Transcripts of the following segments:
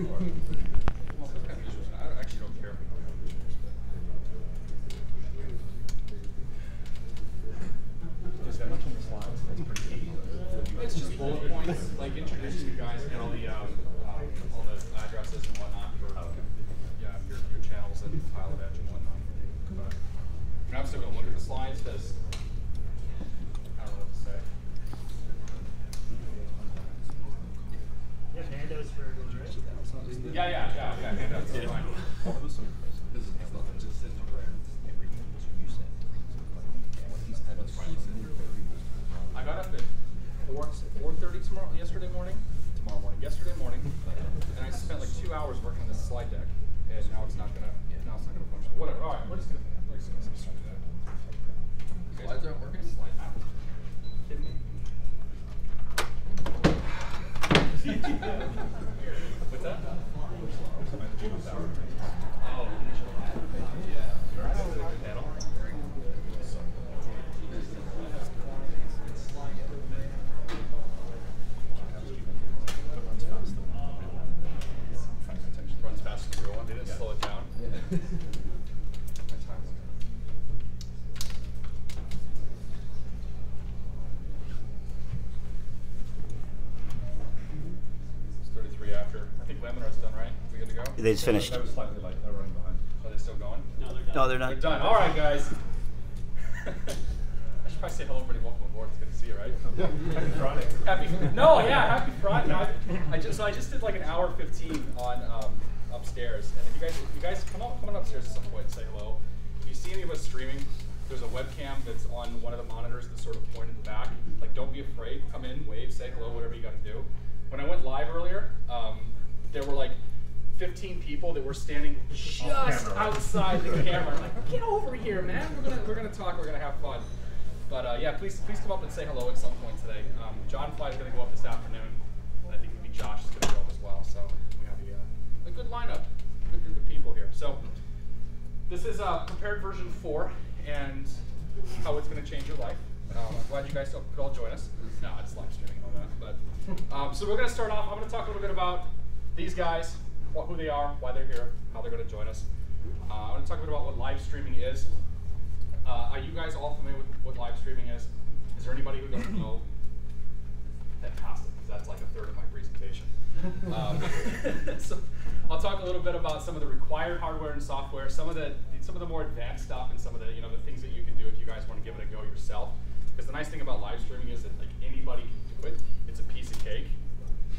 I actually don't care. Is that much on the slides? That's pretty key. It's just bullet points, like introducing you guys, get all the addresses and whatnot for your channels and Pilot Edge and whatnot. But I'm still going to look at the slides because I don't know what to say. You have handouts for everyone, right? Yeah, handouts. That's fine. I got up at 4:30 yesterday morning, and I spent like 2 hours working on this slide deck, and now it's not gonna function. Whatever. All right, we're just gonna start that. Slides aren't working. Slide out. Kidding me? What's that? Oh, yeah. Panel. Runs faster than the real one. They didn't slow it down. My time. It's 33 after. I think Laminar's done, right? We good to go? They just finished. That was slightly late. They were running behind. Are they still going? No, they're done. No, they're not. They're done. All right, guys. I should probably say hello, everybody. Welcome aboard. It's good to see you, right? Happy Friday. Happy Friday. No, I just did like an hour 15 on upstairs. And if you guys come on upstairs at some point and say hello. If you see any of us streaming, there's a webcam that's on one of the monitors that's sort of pointed back. Like, don't be afraid. Come in, wave, say hello, whatever you got to do. When I went live earlier, there were like 15 people that were standing just outside the camera. I'm like, get over here, man. We're gonna talk. We're gonna have fun. But yeah, please come up and say hello at some point today. John Fly is gonna go up this afternoon, and I think maybe Josh is gonna go up as well. So we have a good lineup, a good group of people here. So this is prepared version 4, and how it's gonna change your life. I'm glad you guys could all join us. No, it's live streaming and all that. But so we're gonna start off. I'm gonna talk a little bit about these guys, who they are, why they're here, how they're going to join us. I'm going to talk a bit about what live streaming is. Are you guys all familiar with what live streaming is? Is there anybody who doesn't know? Fantastic, because that's like a third of my presentation. So I'll talk a little bit about some of the required hardware and software, some of the more advanced stuff, and some of the the things that you can do if you guys want to give it a go yourself. Because the nice thing about live streaming is that like anybody can do it. It's a piece of cake.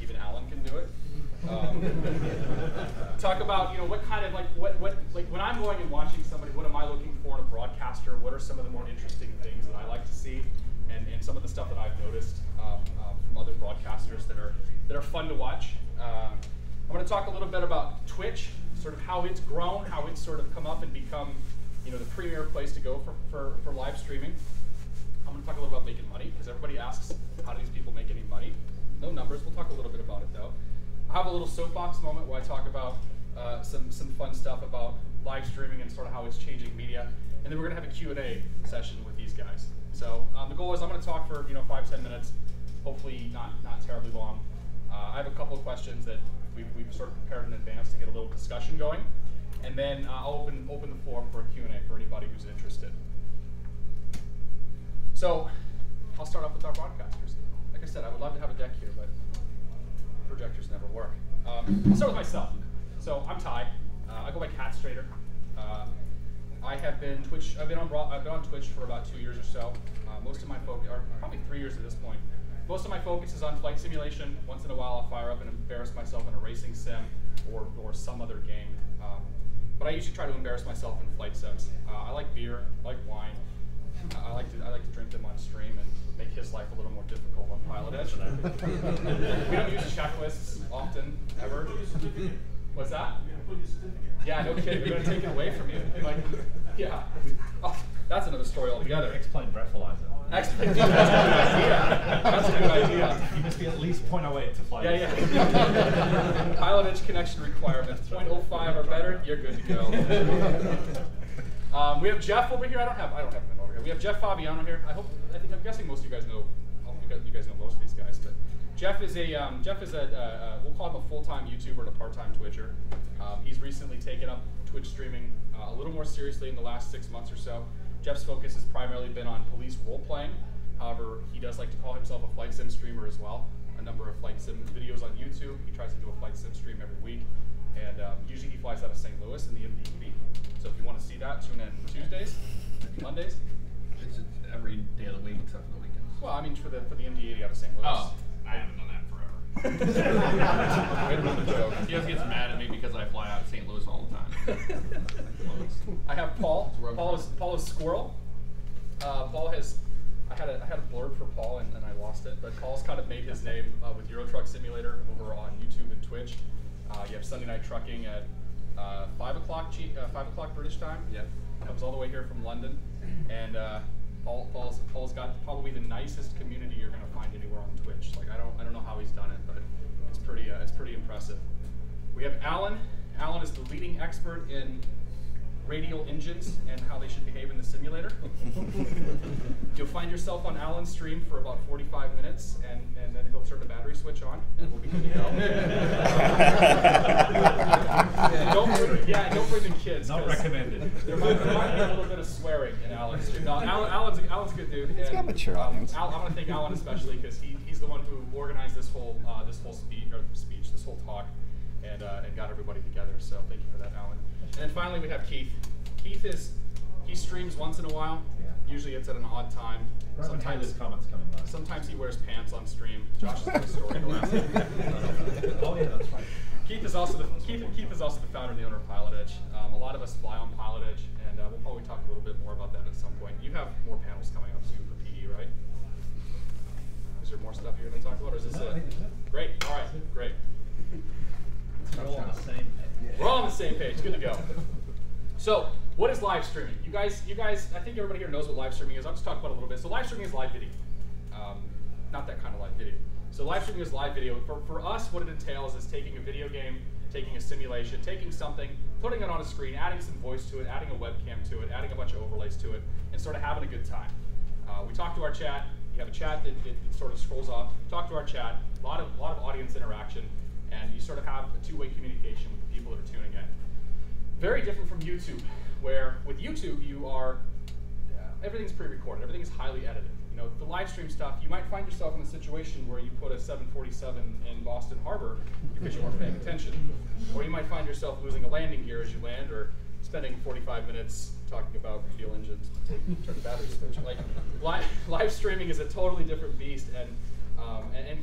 Even Alan can do it. Talk about what kind of what when I'm going and watching somebody, what am I looking for in a broadcaster? What are some of the more interesting things that I like to see, and some of the stuff that I've noticed from other broadcasters that are fun to watch. I'm going to talk a little bit about Twitch, sort of how it's grown, how it's sort of come up and become the premier place to go for live streaming. I'm going to talk a little about making money, because everybody asks, how do these people make any money? No numbers. We'll talk a little bit about it, though. I have a little soapbox moment where I talk about some fun stuff about live streaming and sort of how it's changing media. And then we're going to have a Q&A session with these guys. So the goal is I'm going to talk for 5-10 minutes, hopefully not terribly long. I have a couple of questions that we've sort of prepared in advance to get a little discussion going. And then I'll open the floor for a Q&A for anybody who's interested. So I'll start off with our broadcasters. Like I said, I would love to have a deck here, but projectors never work. I'll start with myself. So I'm Ty. I go by Cat Strader. I've been on Twitch for about 2 years or so. Most of my focus, or probably 3 years at this point. Most of my focus is on flight simulation. Once in a while, I'll fire up and embarrass myself in a racing sim or some other game. But I usually try to embarrass myself in flight sims. I like beer. I like wine. I like to drink them on stream and make his life a little more difficult on Pilot Edge. We don't use checklists often, ever. What's that? Yeah, no kidding. They're going to take it away from you. Like, yeah. Oh, that's another story altogether. Explain breathalyzer. Explain. That's a good idea. That's a good idea. You must be at least 0.08 to fly. Yeah. Pilot Edge connection requirements. 0.05 or better, you're good to go. We have Jeff over here. I don't have him over here. We have Jeff Fabiano here. I'm guessing most of you guys know. You guys know most of these guys, but Jeff is a we'll call him a full-time YouTuber and a part-time Twitcher. He's recently taken up Twitch streaming a little more seriously in the last 6 months or so. Jeff's focus has primarily been on police role-playing. However, he does like to call himself a flight sim streamer as well. A number of flight sim videos on YouTube. He tries to do a flight sim stream every week. And usually he flies out of St. Louis in the MDB. So if you want to see that, tune in Tuesdays, Mondays. It's every day of the week except for the weekends. Well, I mean for the MD-80 out of St. Louis. Oh, I haven't done that forever. Way to make the joke. He just gets mad at me because I fly out of St. Louis all the time. I have Paul. Paul is Squirrel. Paul has. I had a blurb for Paul and I lost it, but Paul's kind of made his name with Euro Truck Simulator over on YouTube and Twitch. You have Sunday Night Trucking at 5 o'clock British time. Yeah. Comes all the way here from London, and Paul's got probably the nicest community you're going to find anywhere on Twitch. Like I don't know how he's done it, but it's pretty impressive. We have Alan. Alan is the leading expert in radial engines and how they should behave in the simulator. You'll find yourself on Alan's stream for about 45 minutes, and then he'll turn the battery switch on, and we'll be good to go. Don't bring the kids. Not recommended. There might be a little bit of swearing in Alan's stream. No, Alan's a good dude. It's got a mature audience. I want to thank Alan especially because he's the one who organized this whole talk and got everybody together. So thank you for that, Alan. And then finally we have Keith. He streams once in a while. Yeah. Usually it's at an odd time. Right when Tyler's comments coming by. Sometimes he wears pants on stream. Josh has got a story to last. Oh yeah, that's right. Keith is also the founder and the owner of Pilot Edge. A lot of us fly on Pilot Edge, and we'll probably talk a little bit more about that at some point. You have more panels coming up too for PE, right? Is there more stuff you're going to talk about, or is this No, I think that's it. Great. All right. Great. We're all on the same page. We're all on the same page. Good to go. So, what is live streaming? You guys, I think everybody here knows what live streaming is. I'll just talk about it a little bit. So live streaming is live video. Not that kind of live video. So live streaming is live video. For us, what it entails is taking a video game, taking a simulation, taking something, putting it on a screen, adding some voice to it, adding a webcam to it, adding a bunch of overlays to it, and sort of having a good time. We talk to our chat. You have a chat that sort of scrolls off. Talk to our chat. A lot of audience interaction, and you sort of have a two-way communication with the people that are tuning in. Very different from YouTube, where with YouTube you are everything's pre-recorded, everything is highly edited. You know, the live stream stuff, you might find yourself in a situation where you put a 747 in Boston Harbor because you weren't paying attention, or you might find yourself losing a landing gear as you land, or spending 45 minutes talking about radial engines until you turn the battery switch. Like live streaming is a totally different beast, and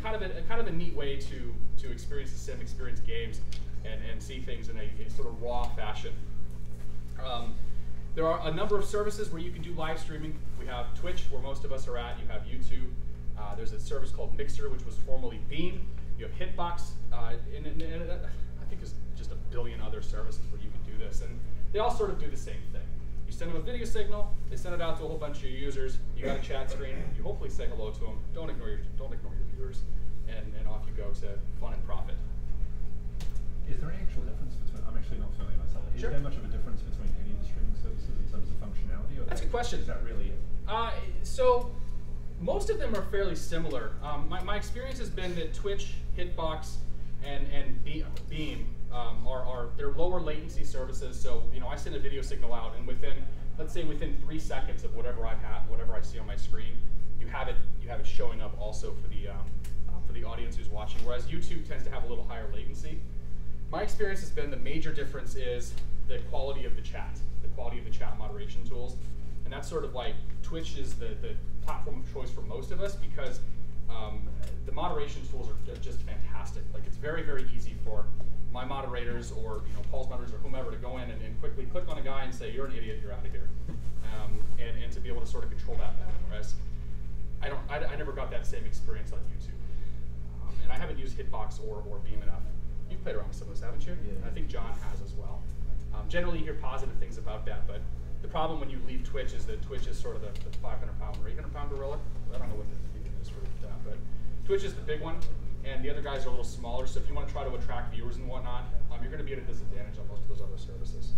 kind of a neat way to experience the sim, experience games, and see things in a sort of raw fashion. There are a number of services where you can do live streaming. We have Twitch, where most of us are at. You have YouTube. There's a service called Mixer, which was formerly Beam. You have Hitbox, and I think there's just a billion other services where you can do this. And they all sort of do the same thing. You send them a video signal. They send it out to a whole bunch of your users. You got a chat screen. You hopefully say hello to them. Don't ignore your viewers, and off you go to fun and profit. Is there an actual difference between, I'm actually not familiar myself, is Sure. there much of a difference between any of the streaming services in terms of functionality? Or That's a good question. Is that really it? So most of them are fairly similar. My experience has been that Twitch, Hitbox, and Beam they're lower latency services. So I send a video signal out, and let's say within 3 seconds of whatever I see on my screen, you have it showing up also for the audience who's watching. Whereas YouTube tends to have a little higher latency. My experience has been the major difference is the quality of the chat moderation tools. And that's sort of like Twitch is the platform of choice for most of us because the moderation tools are just fantastic. Like it's very, very easy for my moderators or Paul's moderators or whomever to go in and quickly click on a guy and say, you're an idiot, you're out of here. And to be able to sort of control that better. Whereas I never got that same experience on YouTube. And I haven't used Hitbox or Beam enough. You've played around with some of this, haven't you? Yeah. I think John has as well. Generally, you hear positive things about that, but the problem when you leave Twitch is that Twitch is sort of the 500-pound or 800-pound gorilla. I don't know what the figure is for that, but Twitch is the big one, and the other guys are a little smaller. So if you want to try to attract viewers and whatnot, you're going to be at a disadvantage on most of those other services.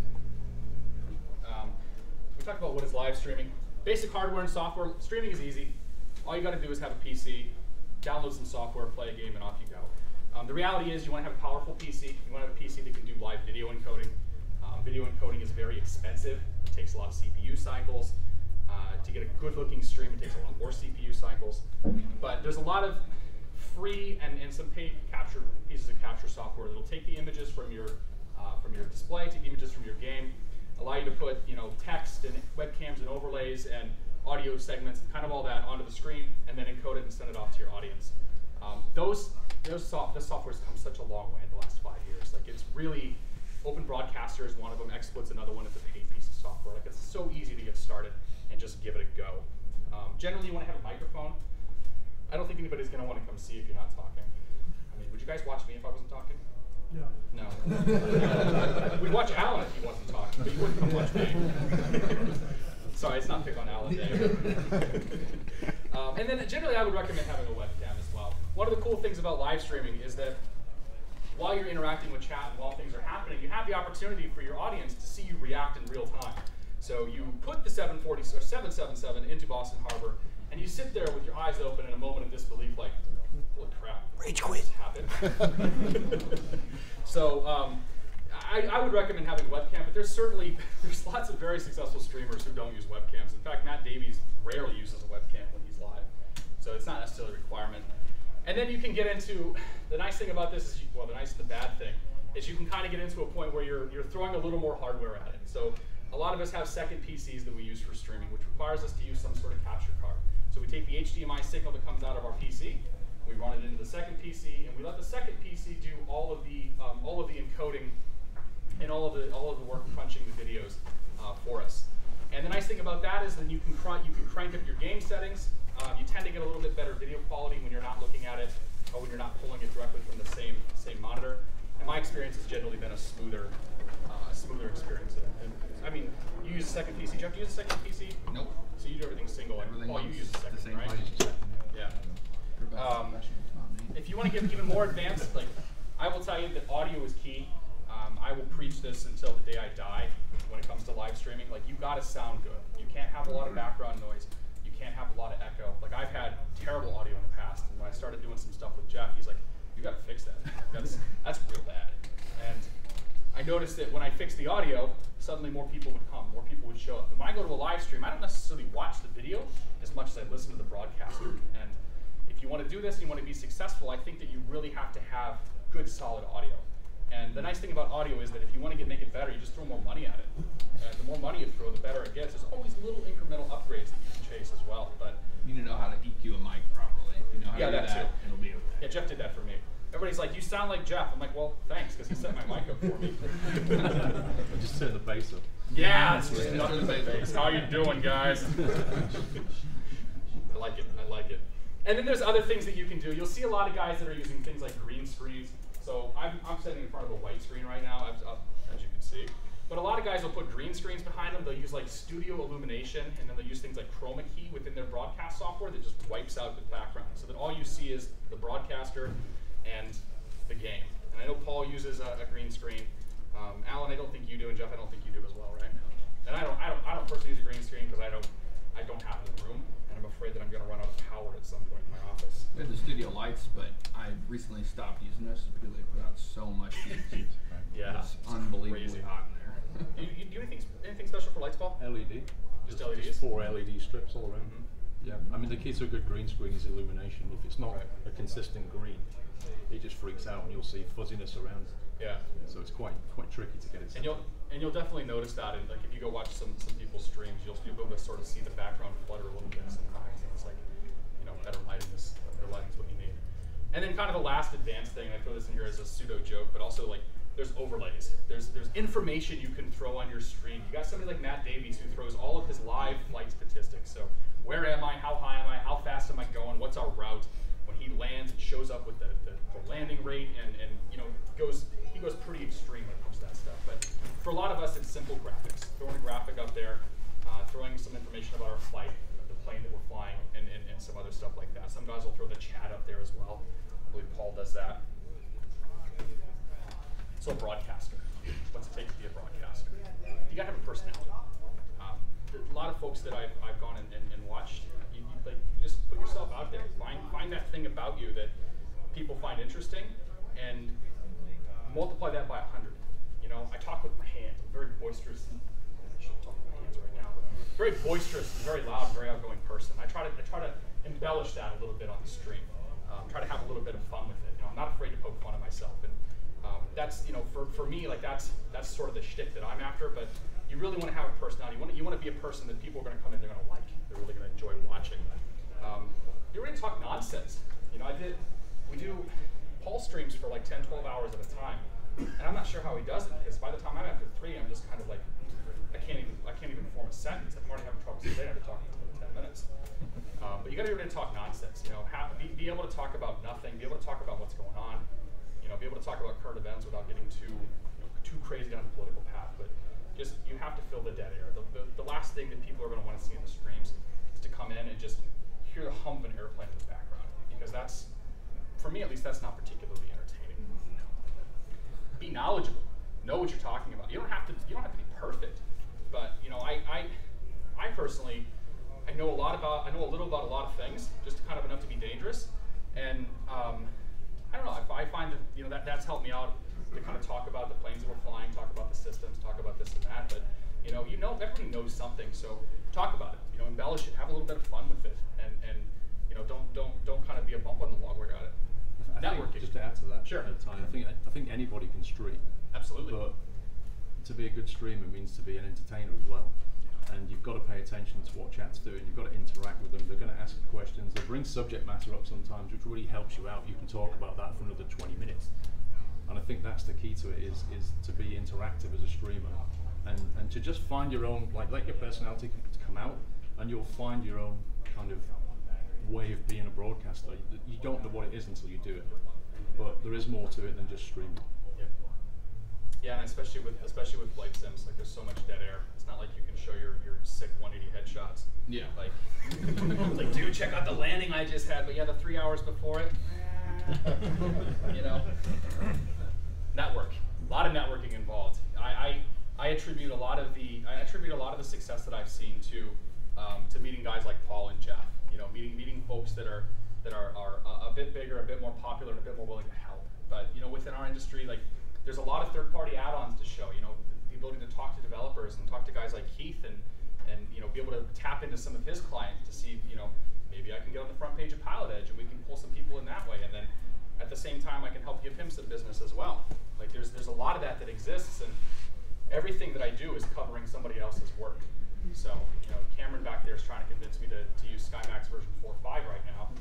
We talked about what is live streaming. Basic hardware and software. Streaming is easy. All you got to do is have a PC. download some software, play a game, and off you go. The reality is you want to have a powerful PC. You want to have a PC that can do live video encoding. Video encoding is very expensive. It takes a lot of CPU cycles. To get a good-looking stream, it takes a lot more CPU cycles. But there's a lot of free and some paid pieces of capture software that'll take the images from your display, take the images from your game, allow you to put text and webcams and overlays and audio segments and kind of all that onto the screen, and then encode it and send it off to your audience. This software's come such a long way in the last 5 years. Like, it's really, Open Broadcaster is one of them, XSplit's another one. It's a paid piece of software. Like, it's so easy to get started and just give it a go. Generally, you want to have a microphone. I don't think anybody's going to want to come see if you're not talking. I mean, would you guys watch me if I wasn't talking? No. No. We'd watch Alan if he wasn't talking, but you wouldn't come watch me. Sorry, it's not pick on Alan Day. And then generally, I would recommend having a webcam as well. One of the cool things about live streaming is that while you're interacting with chat and while things are happening, you have the opportunity for your audience to see you react in real time. So you put the 777 into Boston Harbor, and you sit there with your eyes open in a moment of disbelief, like, holy crap, rage quit happened. So I would recommend having a webcam, but there's lots of very successful streamers who don't use webcams. In fact, Matt Davies rarely uses a webcam when he's live, so it's not necessarily a requirement. And then you can get into, the nice thing about this is, well, the nice and the bad thing, is you can kind of get into a point where you're throwing a little more hardware at it. So a lot of us have second PCs that we use for streaming, which requires us to use some sort of capture card. So we take the HDMI signal that comes out of our PC, we run it into the second PC, and we let the second PC do all of the encoding and all of the work crunching the videos for us. And the nice thing about that is then you can crank up your game settings. You tend to get a little bit better video quality when you're not looking at it, or when you're not pulling it directly from the same monitor. And my experience has generally been a smoother experience. And, I mean, you use a second PC. Jeff, do you use a second PC? Nope. So you do everything single. And Paul, you use a second, same right? place. Yeah. If you want to get even more advanced, like, I will tell you that audio is key. I will preach this until the day I die when it comes to live streaming. Like, you got to sound good. You can't have a lot of background noise. You can't have a lot of echo. Like, I've had terrible audio in the past, and when I started doing some stuff with Jeff, he's like, you got to fix that. That's real bad. And I noticed that when I fixed the audio, suddenly more people would come, more people would show up. And when I go to a live stream, I don't necessarily watch the video as much as I listen to the broadcaster. And if you want to do this and you want to be successful, I think that you really have to have good, solid audio. And the nice thing about audio is that if you want to make it better, you just throw more money at it. And the more money you throw, the better it gets. There's always little incremental upgrades that you can chase as well. But You need to know how to EQ a mic properly. If you know how to do that too. It'll be okay. Yeah, Jeff did that for me. Everybody's like, you sound like Jeff. I'm like, well, thanks, because he set my mic up for me. Just turn the bass up. Yeah, it's just Yeah, nothing turn the but bass bass. up. How you doing, guys? I like it. I like it. And then there's other things that you can do. You'll see a lot of guys that are using things like green screens. So I'm sitting in front of a white screen right now, as you can see. But a lot of guys will put green screens behind them. They'll use like studio illumination, and then they'll use things like chroma key within their broadcast software that just wipes out the background, so that all you see is the broadcaster and the game. And I know Paul uses a green screen. Alan, I don't think you do, and Jeff, I don't think you do as well, right? And I don't personally use a green screen because I don't have the room, and I'm afraid that I'm going to run out of power at some point in my office. We have the studio lights, but I recently stopped using this because they put out so much heat. Yeah, It's unbelievably crazy. hot in there. You do anything special for lights, Paul? LED. Just LEDs? Just 4 LED strips all around. Mhm. Yeah, I mean the key to a good green screen is illumination. If it's not Right. a consistent green, it just freaks out and you'll see fuzziness around. Yeah. So it's quite tricky to get it set. And you'll definitely notice that, like if you go watch some people's streams, you'll be able to sort of see the background flutter a little bit sometimes. And it's like, better lighting is what you need. And then kind of the last advanced thing, and I throw this in here as a pseudo joke, but also like there's overlays. There's information you can throw on your stream. You got somebody like Matt Davies who throws all of his live flight statistics. So where am I? How high am I? How fast am I going? What's our route? When he lands, it shows up with the landing rate, and he goes pretty extreme when it comes to that stuff. But for a lot of us, it's simple graphics. Throwing a graphic up there, throwing some information about our flight, the plane that we're flying, and some other stuff like that. Some guys will throw the chat up there as well. I believe Paul does that. So a broadcaster. What's it take to be a broadcaster? You gotta have a personality. a lot of folks that I've gone and watched, you just put yourself out there. Find that thing about you that people find interesting, and multiply that by 100. You know, I talk with my hands. I'm very boisterous. I shouldn't talk with my hands right now, but very boisterous, and very loud, and very outgoing person. I try to embellish that a little bit on the stream. Try to have a little bit of fun with it. You know, I'm not afraid to poke fun at myself, and that's, you know, for me, like that's sort of the shtick that I'm after. But you really want to have a personality. You want to be a person that people are going to come in, they're going to like. They're really going to enjoy watching. You're going to talk nonsense. You know, we do Paul streams for like 10, 12 hours at a time, and I'm not sure how he does it, because by the time I'm after 3, I'm just kind of like, I can't even form a sentence. I'm already having trouble today. I have to talk for 10 minutes. But you got to be able to talk nonsense. You know, be able to talk about nothing. Be able to talk about what's going on. You know, be able to talk about current events without getting too crazy down the political path. But just, you have to fill the dead air. The last thing that people are going to want to see in the streams is to come in and just hear the hum of an airplane in the background, because that's, for me at least, that's not particularly entertaining. Be knowledgeable. Know what you're talking about. You don't have to be perfect, but you know, I personally, I know a little about a lot of things, just kind of enough to be dangerous, and I don't know. I find that, you know, that's helped me out to kind of talk about the planes that we're flying, talk about the systems, talk about this and that. But you know, everybody knows something, so talk about it. You know, embellish it, have a little bit of fun with it, and you know, don't kind of be a bump on the log where you're at it. Networking. Just to add to that, sure. Ty, I think anybody can stream. Absolutely. But to be a good streamer means to be an entertainer as well. And you've got to pay attention to what chat's doing. You've got to interact with them. They're going to ask questions. They bring subject matter up sometimes, which really helps you out. You can talk about that for another 20 minutes. And I think that's the key to it, is to be interactive as a streamer, and to just find your own, like let your personality come out, and you'll find your own kind of way of being a broadcaster. You don't know what it is until you do it, but there is more to it than just streaming. Yeah, and especially with flight sims, like there's so much dead air. It's not like you can show your sick 180 headshots. Yeah. Like, it's like, dude, check out the landing I just had. But yeah, the 3 hours before it, you know. Network, a lot of networking involved. I attribute a lot of the success that I've seen to meeting guys like Paul and Jeff. You know, meeting folks that are a bit bigger, a bit more popular, and a bit more willing to help. But you know, within our industry, like, there's a lot of third-party add-ons to show. You know, the ability to talk to developers and talk to guys like Keith, and you know, be able to tap into some of his clients to see, you know, maybe I can get on the front page of Pilot Edge and we can pull some people in that way, and then at the same time I can help give him some business as well. Like there's a lot of that exists, and everything that I do is covering somebody else's work. So, you know, Cameron back there is trying to convince me to use SkyMax version 4.5 right now. And,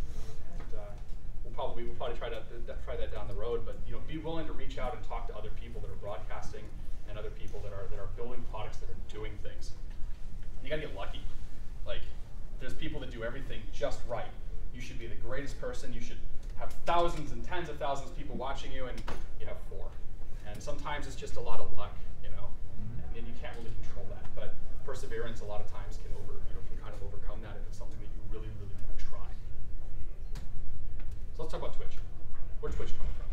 we'll probably try that down the road, but you know, be willing to reach out and talk to other people that are broadcasting and other people that are building products that are doing things. And you gotta get lucky. Like, there's people that do everything just right. You should be the greatest person. You should have thousands and tens of thousands of people watching you, and you have 4. And sometimes it's just a lot of luck, you know, and you can't really control that. But perseverance a lot of times can kind of overcome that if it's something that you really, really want to try. So let's talk about Twitch. Where's Twitch coming from?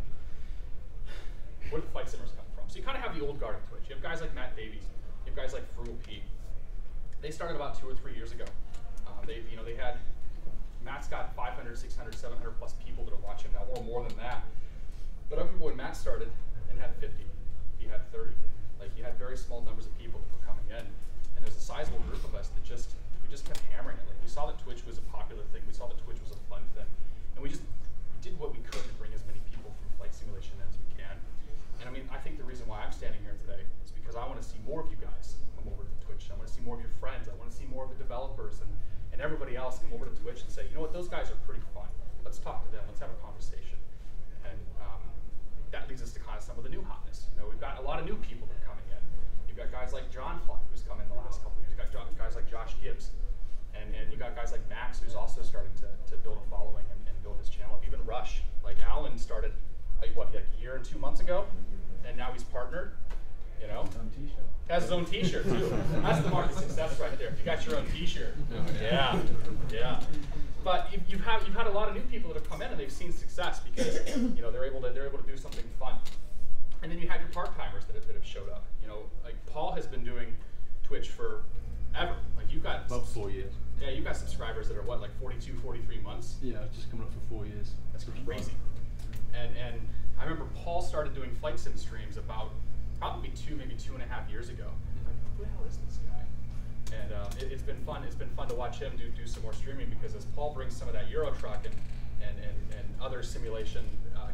Where did the Flight Simmers come from? So you kind of have the old guard of Twitch. You have guys like Matt Davies. You have guys like Frugal Pete. They started about 2 or 3 years ago. They had, Matt's got 500, 600, 700 plus people that are watching now, or more than that. But I remember when Matt started and had 50, he had 30. Like, he had very small numbers of people that were coming in, and there's a sizable group of us that we just kept hammering it. Like, we saw that Twitch was a popular thing, we saw that Twitch was a fun thing, and we did what we could to bring as many people from flight simulation in as we can. And I mean, I think the reason why I'm standing here today is because I want to see more of you guys come over to Twitch. I want to see more of your friends. I want to see more of the developers and everybody else come over to Twitch and say, you know what, those guys are pretty fun. Let's talk to them. Let's have a conversation. And that leads us to kind of some of the new hotness. You know, we've got a lot of new people that are coming in. You've got guys like John Fly, who's come in the last couple of years. You've got guys like Josh Gibbs. And you got guys like Max, who's also starting to build a following and build his channel. Even Rush. Like, Alan started, like a year and 2 months ago, and now he's partnered. You know, has his own T-shirt too. That's the mark of success right there. If you got your own T-shirt, yeah. But you've had a lot of new people that have come in and they've seen success because you know they're able to do something fun. And then you have your part timers that have showed up. You know, like Paul has been doing Twitch for ever. Like About 4 years. Yeah, you've got subscribers that are what, like 42, 43 months? Yeah, it's just coming up for 4 years. That's crazy. And I remember Paul started doing flight sim streams about probably maybe 2.5 years ago. Like, who the hell is this guy? And it's been fun. It's been fun to watch him do some more streaming, because as Paul brings some of that Euro Truck and other simulation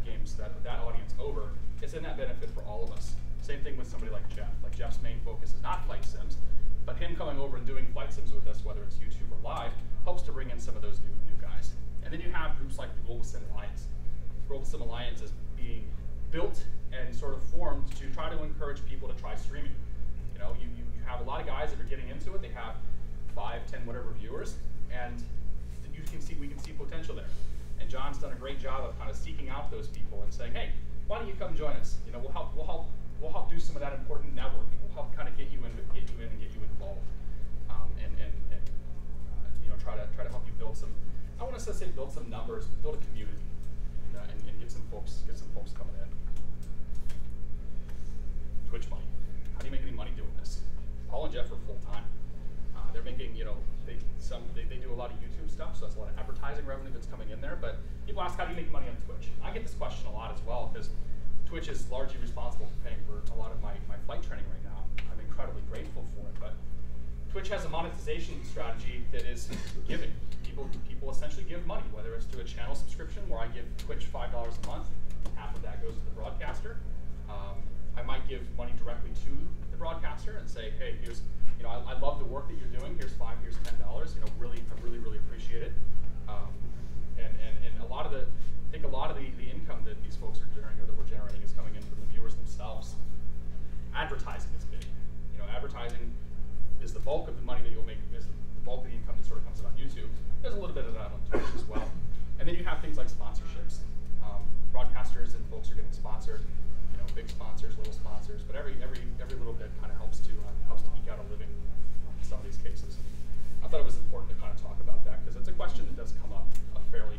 games that audience over, it's a net benefit for all of us. Same thing with somebody like Jeff. Like, Jeff's main focus is not flight sims, but him coming over and doing flight sims with us, whether it's YouTube or live, helps to bring in some of those new guys. And then you have groups like the Global Sim Alliance. Global Sim Alliance is being built and sort of formed to try to encourage people to try streaming. You know, you have a lot of guys that are getting into it. They have 5, 10, whatever viewers, and we can see potential there. And John's done a great job of kind of seeking out those people and saying, hey, why don't you come join us? You know, we'll help do some of that important networking. We'll help kind of get you in and get you involved, you know, try to help you build some. I want to say build some numbers, but build a community, and get some folks coming in. Twitch money. How do you make any money doing this? Paul and Jeff are full time. They're making, you know, they do a lot of YouTube stuff, so that's a lot of advertising revenue that's coming in there. But people ask, how do you make money on Twitch? I get this question a lot as well, because Twitch is largely responsible for paying for a lot of my flight training right now. I'm incredibly grateful for it, but Twitch has a monetization strategy that is giving. People essentially give money, whether it's to a channel subscription where I give Twitch $5 a month, half of that goes to the broadcaster. I might give money directly to the broadcaster and say, hey, here's, you know, I love the work that you're doing. Here's $5, here's $10. You know, I really appreciate it. And a lot of the income that these folks are generating, or that we're generating, is coming in from the viewers themselves. Advertising is big. You know, advertising is the bulk of the money that you'll make. Is the bulk of the income that sort of comes in on YouTube. There's a little bit of that on Twitch as well. And then you have things like sponsorships. Broadcasters and folks are getting sponsored. You know, big sponsors, little sponsors, but every little bit kind of helps to eke out a living in some of these cases. I thought it was important to kind of talk about that, because it's a question that does come up a fairly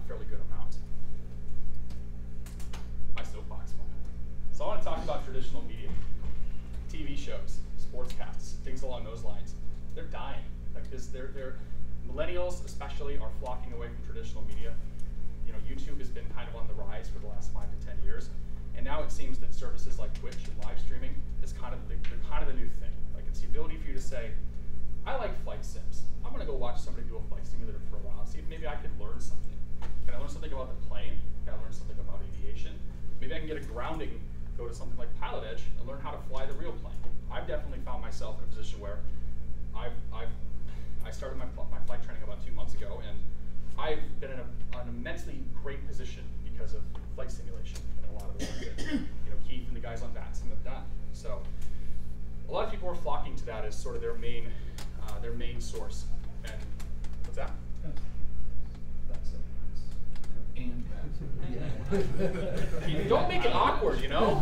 good amount. My soapbox moment. So I want to talk about traditional media, TV shows, sportscasts, things along those lines. They're dying. Like this, they're millennials especially are flocking away from traditional media. You know, YouTube has been kind of on the rise for the last 5 to 10 years, and now it seems that services like Twitch and live streaming is kind of the new thing. Like, it's the ability for you to say, I like flight sims. I'm going to go watch somebody do a flight simulator for a while and see if maybe I can learn something. Can I learn something about the plane? Can I learn something about aviation? Maybe I can get a grounding, go to something like Pilot Edge, and learn how to fly the real plane. I've definitely found myself in a position where I started my flight training about 2 months ago, and I've been in an immensely great position because of flight simulation and a lot of the work that, you know, Keith and the guys on VATSIM have done. So a lot of people are flocking to that as sort of their main source. And what's that? And that. Don't make it awkward, you know?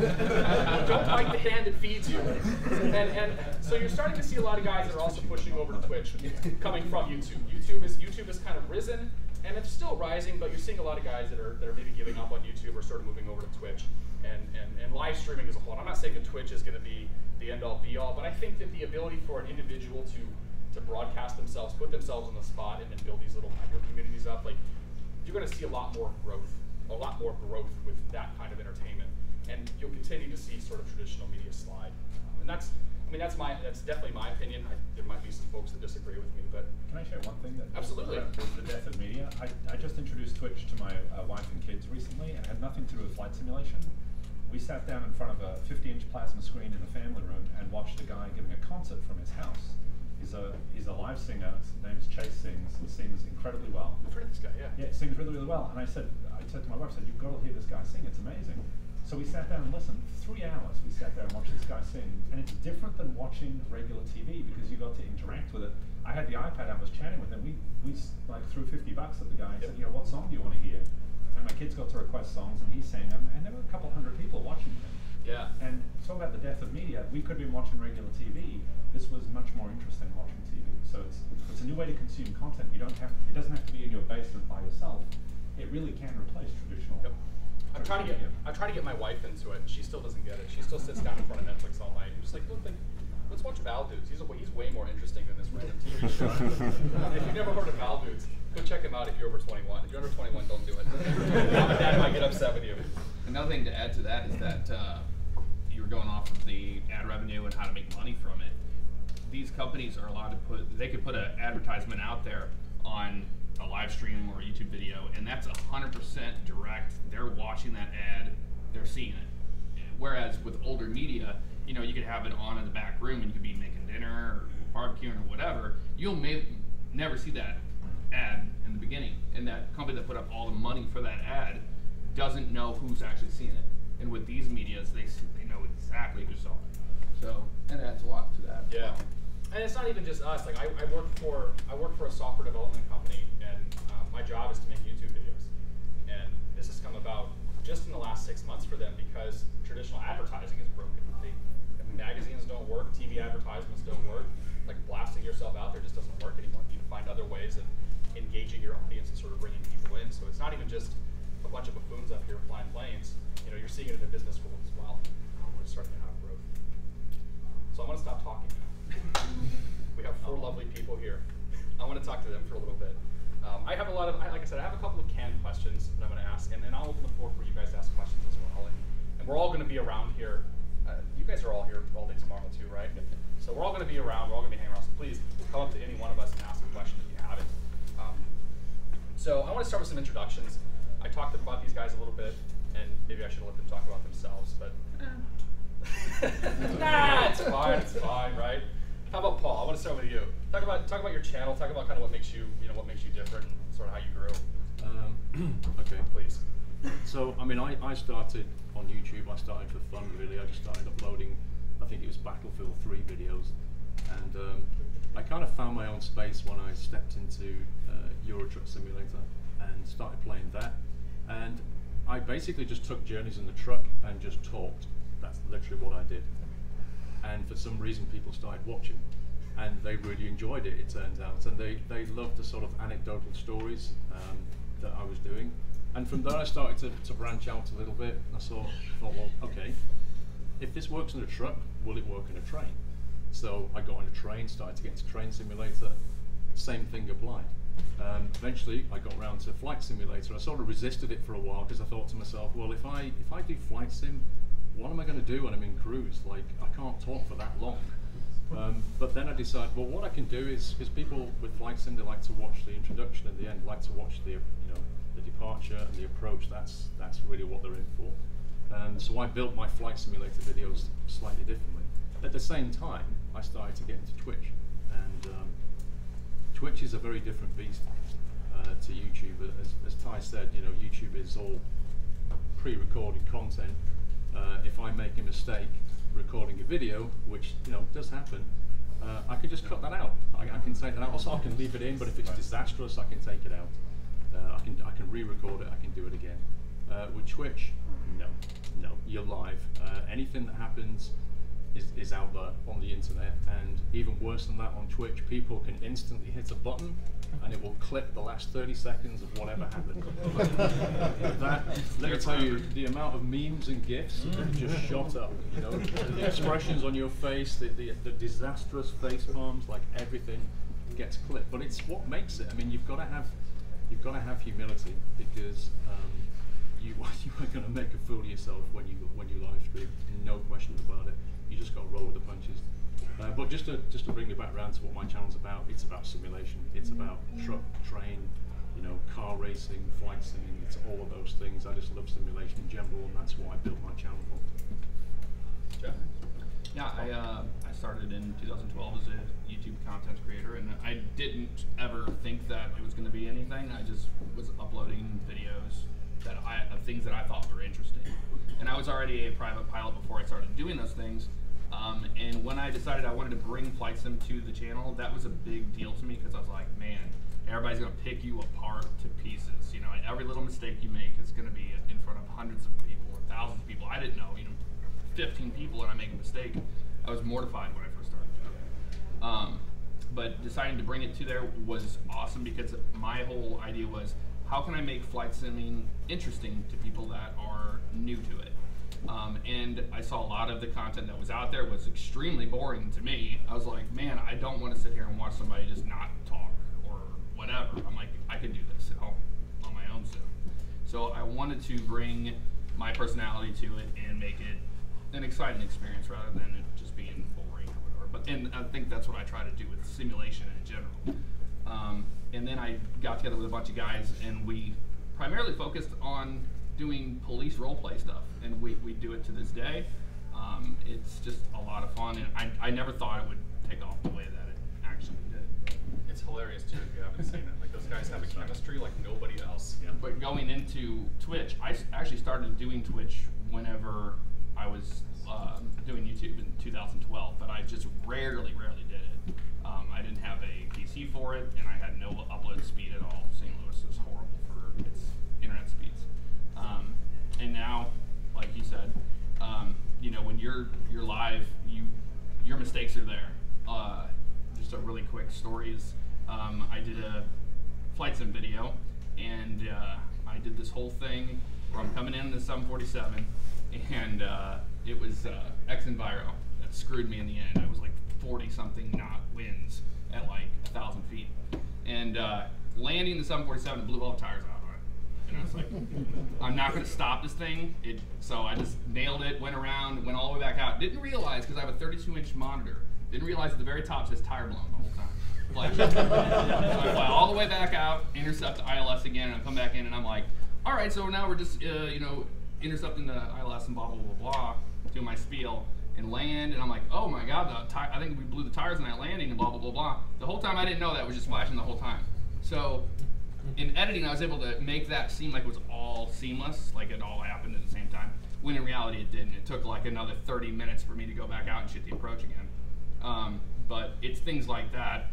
Don't bite the hand that feeds you. And so you're starting to see a lot of guys that are also pushing over to Twitch, coming from YouTube. YouTube is kind of risen, and it's still rising, but you're seeing a lot of guys that are maybe giving up on YouTube or sort of moving over to Twitch and live streaming as a whole. I'm not saying that Twitch is going to be the end-all be-all, but I think that the ability for an individual to broadcast themselves, put themselves on the spot, and then build these little micro communities up, like, you're going to see a lot more growth with that kind of entertainment, and you'll continue to see sort of traditional media slide. And that's definitely my opinion. There might be some folks that disagree with me, but Can I share one thing? Absolutely. The death of media. I just introduced Twitch to my wife and kids recently, and it had nothing to do with flight simulation. We sat down in front of a 50-inch plasma screen in the family room and watched a guy giving a concert from his house. He's a live singer. His name is Chase Sings. He sings incredibly well. I've heard of this guy, yeah. Yeah, he sings really, really well. And I said to my wife, you've got to hear this guy sing. It's amazing. So we sat down and listened. 3 hours we sat there and watched this guy sing. And it's different than watching regular TV because you got to interact with it. I had the iPad and I was chatting with him. We like threw $50 at the guy and said, you know, what song do you want to hear? And my kids got to request songs and he sang them. And there were a couple hundred people watching him. Yeah. And talk about the death of media. We could have been watching regular TV. This was much more interesting watching TV. So it's a new way to consume content. It doesn't have to be in your basement by yourself. It really can replace traditional. Yep. I'm trying to get my wife into it. She still doesn't get it. She still sits down in front of Netflix all night and just like, let's watch watch Val Dudes. He's way more interesting than this random TV show. If you've never heard of Val Dudes, go check him out if you're over 21. If you're under 21, don't do it. Mom and Dad might get upset with you. Another thing to add to that is that you were going off of the ad revenue and how to make money from it. These companies are allowed to they could put an advertisement out there on a live stream or a YouTube video, and that's 100% direct. They're watching that ad, they're seeing it. Whereas with older media, you know, you could have it on in the back room and you could be making dinner or barbecuing or whatever. You'll never see that ad in the beginning, and that company that put up all the money for that ad doesn't know who's actually seeing it. And with these medias, they know exactly who saw it. So that adds a lot to that. Yeah, and it's not even just us. Like I work for a software development company, and my job is to make YouTube videos. And this has come about just in the last 6 months for them because traditional advertising is broken. Magazines don't work, TV advertisements don't work. Like blasting yourself out there just doesn't work anymore. You need to find other ways of engaging your audience and sort of bringing people in. So it's not even just a bunch of buffoons up here flying planes. You know, you're seeing it in the business world as well. We're starting to have growth. So I'm going to stop talking now. We have 4 lovely people here. I want to talk to them for a little bit. I have a lot of, like I said, I have a couple of canned questions that I'm going to ask, and I'll open the floor for you guys to ask questions as well. And we're all going to be around here. You guys are all here all day tomorrow too, right? So we're all going to be around. We're all going to be hanging around. So please come up to any one of us and ask a question if you have it. So I want to start with some introductions. I talked about these guys a little bit, and maybe I should let them talk about themselves, but nah, it's fine, right? How about Paul? I want to start with you. Talk about your channel. Talk about kind of what makes you different, and sort of how you grew. Okay, Please. So, I mean, I started on YouTube. I started for fun, really. I just started uploading, I think it was Battlefield 3 videos. And I kind of found my own space when I stepped into Euro Truck Simulator and started playing that. And I basically just took journeys in the truck and just talked. That's literally what I did. And for some reason, people started watching. And they really enjoyed it, it turns out. And they loved the sort of anecdotal stories that I was doing. And from there I started to branch out a little bit. I thought, well, okay, if this works in a truck, will it work in a train? So I got on a train, started to get into Train Simulator, same thing applied. Eventually I got around to Flight Simulator. I sort of resisted it for a while because I thought to myself, well, if I do Flight Sim, what am I going to do when I'm in cruise? Like, I can't talk for that long. But then I decided, well, what I can do is, because people with Flight Sim, they like to watch the introduction and the end, like to watch the departure and the approach. That's really what they're in for. So I built my Flight Simulator videos slightly differently. At the same time, I started to get into Twitch, and Twitch is a very different beast to YouTube. As Ty said, you know, YouTube is all pre-recorded content. If I make a mistake recording a video, which does happen, I can just cut that out. I can take that out. Also, I can leave it in, but if it's disastrous, I can take it out. I can re-record it. I can do it again. With Twitch, no, you're live. Anything that happens is out there on the internet, and even worse than that, on Twitch, people can instantly hit a button and it will clip the last 30 seconds of whatever happened. Let me tell you, the amount of memes and GIFs just shot up. You know, the expressions on your face, the disastrous face palms, like everything gets clipped. But it's what makes it. I mean, you've got to have humility, because you are going to make a fool of yourself when you live stream. No question about it. You just got to roll with the punches. But just to bring me back around to what my channel's about, it's about simulation. It's about truck, train, car racing, flight simming. It's all of those things. I just love simulation in general, and that's what I built my channel for. Yeah, I started in 2012 as a YouTube content creator, and I didn't ever think that it was going to be anything. I just was uploading videos of things that I thought were interesting. And I was already a private pilot before I started doing those things. And when I decided I wanted to bring Flight Sim to the channel, that was a big deal to me, because I was like, man, everybody's going to pick you apart to pieces. Every little mistake you make is going to be in front of hundreds of people or thousands of people. I didn't know, 15 people and I make a mistake. I was mortified when I first started doing it. But deciding to bring it to there was awesome, because my whole idea was, how can I make flight simming interesting to people that are new to it? And I saw a lot of the content that was out there was extremely boring to me. I was like, man, I don't want to sit here and watch somebody just not talk or whatever. I'm like, I can do this at home on my own Zoom. So I wanted to bring my personality to it and make it an exciting experience rather than it just being boring or whatever. And I think that's what I try to do with simulation in general. And then I got together with a bunch of guys, and we primarily focused on doing police roleplay stuff, and we do it to this day. It's just a lot of fun, and I never thought it would take off the way that it actually did. It's hilarious too if you haven't seen it. Like those guys have a chemistry like nobody else. Yeah. But going into Twitch, I actually started doing Twitch whenever I was doing YouTube in 2012, but I just rarely did it. I didn't have a PC for it, and I had no upload speed at all. St. Louis is horrible for its internet speeds. And now, like you said, you know, when you're live, your mistakes are there. Just a really quick story is, I did a flight sim video, and I did this whole thing where I'm coming in the 747, and it was X Enviro that screwed me in the end. It was like 40-something knot winds at like 1,000 feet, and landing the 747 blew all the tires out on it. And I was like, I'm not going to stop this thing. So I just nailed it, went around, went all the way back out. Didn't realize, because I have a 32-inch monitor, didn't realize at the very top says tire blown the whole time. So I fly all the way back out, intercept the ILS again, and I come back in, and I'm like, all right, so now we're just, you know, intercepting the ILS and blah, blah, blah, blah, doing my spiel, and land, and I'm like, oh my God, I think we blew the tires in that landing, and blah, blah, blah, blah. The whole time I didn't know that, it was just flashing the whole time. So in editing, I was able to make that seem like it was all seamless, like it all happened at the same time, when in reality it didn't. It took like another 30 minutes for me to go back out and shoot the approach again. But it's things like that,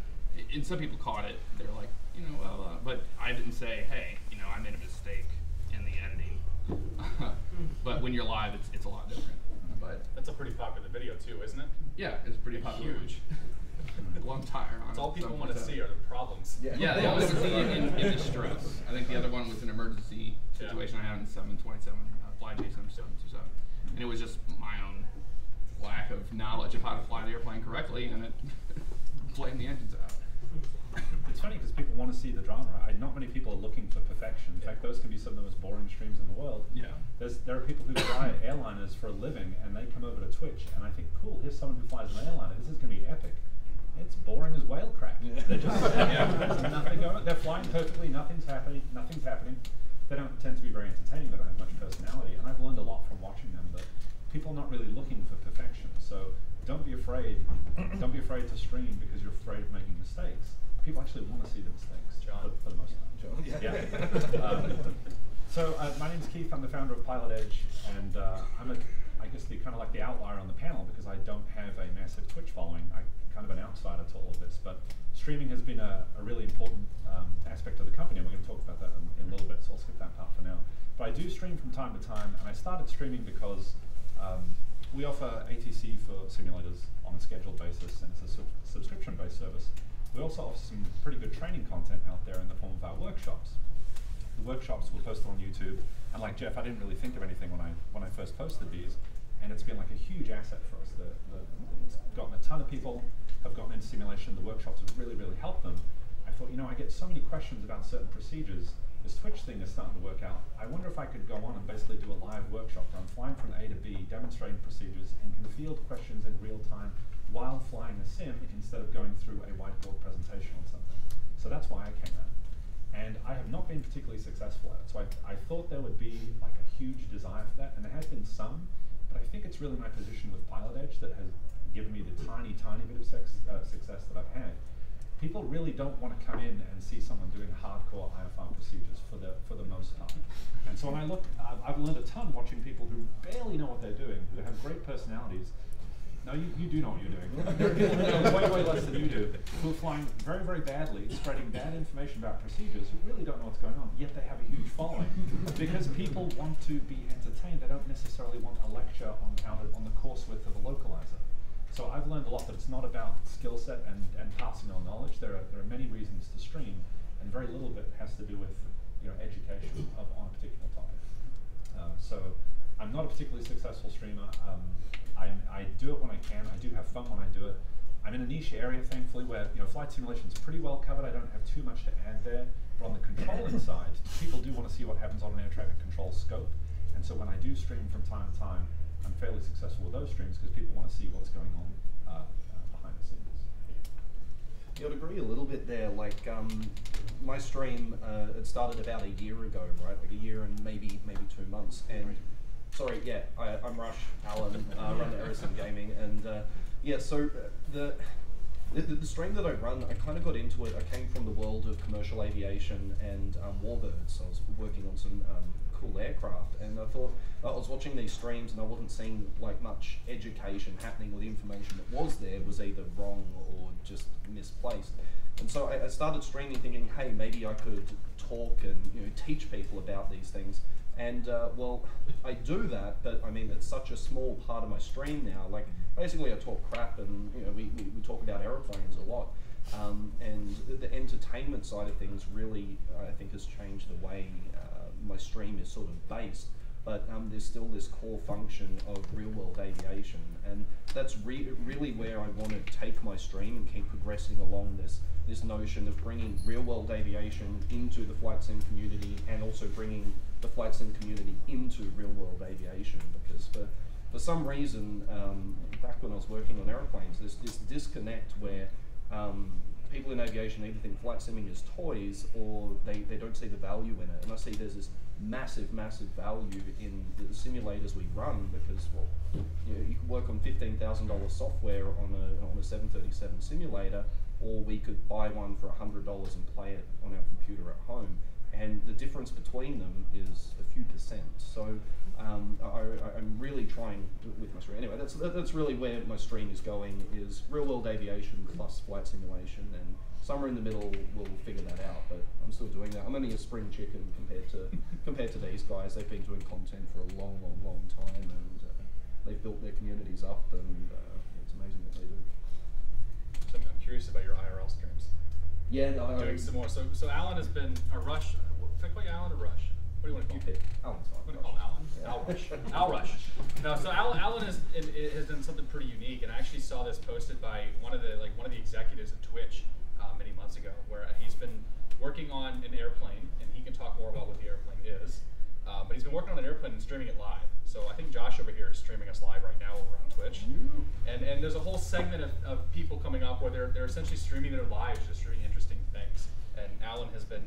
and some people caught it. They're like, you know, well, but I didn't say, hey, you know, I made a mistake in the editing. But when you're live, it's a lot different. But That's a pretty popular video too, isn't it? yeah, it's pretty popular. Huge. One tire on That's all it, people some want to point see out. are the problems. Yeah, they always see it in distress. I think the other one was an emergency situation I had in 727, flight J727, and it was just my own lack of knowledge of how to fly the airplane correctly, and it flamed the engines out. It's funny because people want to see the drama. Not many people are looking for perfection. In fact, those can be some of the most boring streams in the world. Yeah. There are people who fly airliners for a living, and they come over to Twitch, and I think, cool, here's someone who flies an airliner. This is going to be epic. It's boring as whale crap. They're just there's nothing going on. They're flying perfectly. Nothing's happening. They don't tend to be very entertaining. They don't have much personality. And I've learned a lot from watching them that people are not really looking for perfection. So don't be afraid. Don't be afraid to stream because you're afraid of making mistakes. People actually want to see the mistakes for the most part. So my name's Keith. I'm the founder of Pilot Edge, and I'm I guess kind of like the outlier on the panel because I don't have a massive Twitch following. I'm kind of an outsider to all of this, but streaming has been a really important aspect of the company, and we're going to talk about that in a little bit, so I'll skip that part for now. But I do stream from time to time, and I started streaming because we offer ATC for simulators on a scheduled basis, and it's a subscription-based service. We also offer some pretty good training content out there in the form of our workshops. The workshops were posted on YouTube, and like Jeff, I didn't really think of anything when I first posted these, and it's been like a huge asset for us. It's gotten a ton of people have gotten into simulation. The workshops have really helped them. I thought, you know, I get so many questions about certain procedures. This Twitch thing is starting to work out. I wonder if I could go on and basically do a live workshop where I'm flying from A to B, demonstrating procedures, and can field questions in real time while flying a sim instead of going through a whiteboard presentation or something. So that's why I came out. And I have not been particularly successful at it. So I thought there would be like a huge desire for that, and there has been some, but I think it's really my position with Pilot Edge that has given me the tiny bit of success that I've had. People really don't want to come in and see someone doing hardcore IFR procedures for the most part. And so when I look, I've learned a ton watching people who barely know what they're doing, who have great personalities. No, you do know what you're doing. There are people who know way less than you do, who are flying very badly, spreading bad information about procedures, who really don't know what's going on, yet they have a huge following. Because people want to be entertained, they don't necessarily want a lecture on the course width of a localizer. So I've learned a lot that it's not about skill set and passing on knowledge. There are many reasons to stream, and very little bit has to do with education on a particular topic. So I'm not a particularly successful streamer. I do it when I can. I do have fun when I do it. I'm in a niche area, thankfully, where flight simulation is pretty well covered. I don't have too much to add there. But on the controlling side, people do want to see what happens on an air traffic control scope. And so when I do stream from time to time, I'm fairly successful with those streams because people want to see what's going on behind the scenes. Yeah, I'd agree a little bit there. Like my stream, it started about a year ago, right? Like a year and maybe 2 months. And sorry, yeah, I'm Rush Allen, run Erison Gaming, and yeah. So the stream that I run, I kind of got into it. I came from the world of commercial aviation and warbirds. I was working on some cool aircraft, and I thought I was watching these streams and I wasn't seeing like much education happening, or the information that was there was either wrong or just misplaced. And so I started streaming thinking, hey, maybe I could talk and teach people about these things. And well, I do that, but I mean, it's such a small part of my stream now. Like basically I talk crap, and we talk about aeroplanes a lot. And the entertainment side of things really, I think, has changed the way my stream is sort of based. But there's still this core function of real-world aviation, and that's really where I want to take my stream and keep progressing along this notion of bringing real-world aviation into the flight sim community, and also bringing the flight sim community into real-world aviation. Because for some reason, back when I was working on airplanes, there's this disconnect where people in aviation either think flight simming is toys, or they don't see the value in it. And I see there's this massive value in the simulators we run, because well, you can work on $15,000 software on a 737 simulator, or we could buy one for $100 and play it on our computer at home. And the difference between them is a few percent. So I'm really trying with my stream. Anyway, that's really where my stream is going, is real-world aviation plus flight simulation, and somewhere in the middle we'll figure that out. But I'm still doing that. I'm only a spring chicken compared to these guys. They've been doing content for a long time, and they've built their communities up, and it's amazing what they do. So I'm curious about your IRL streams. Yeah, doing some more. So Alan has been a Rush. Should I call you Alan or Rush? What do you want to call him? Alan's fine. I'm going to call him Alan. Al Rush. Al Rush. No, so Alan has done something pretty unique, and I actually saw this posted by one of the executives at Twitch many months ago, where he's been working on an airplane, and he can talk more about what the airplane is. But he's been working on an airplane and streaming it live. So I think Josh over here is streaming us live right now over on Twitch. And there's a whole segment of people coming up where they're essentially streaming their lives, just doing interesting things. And Alan has been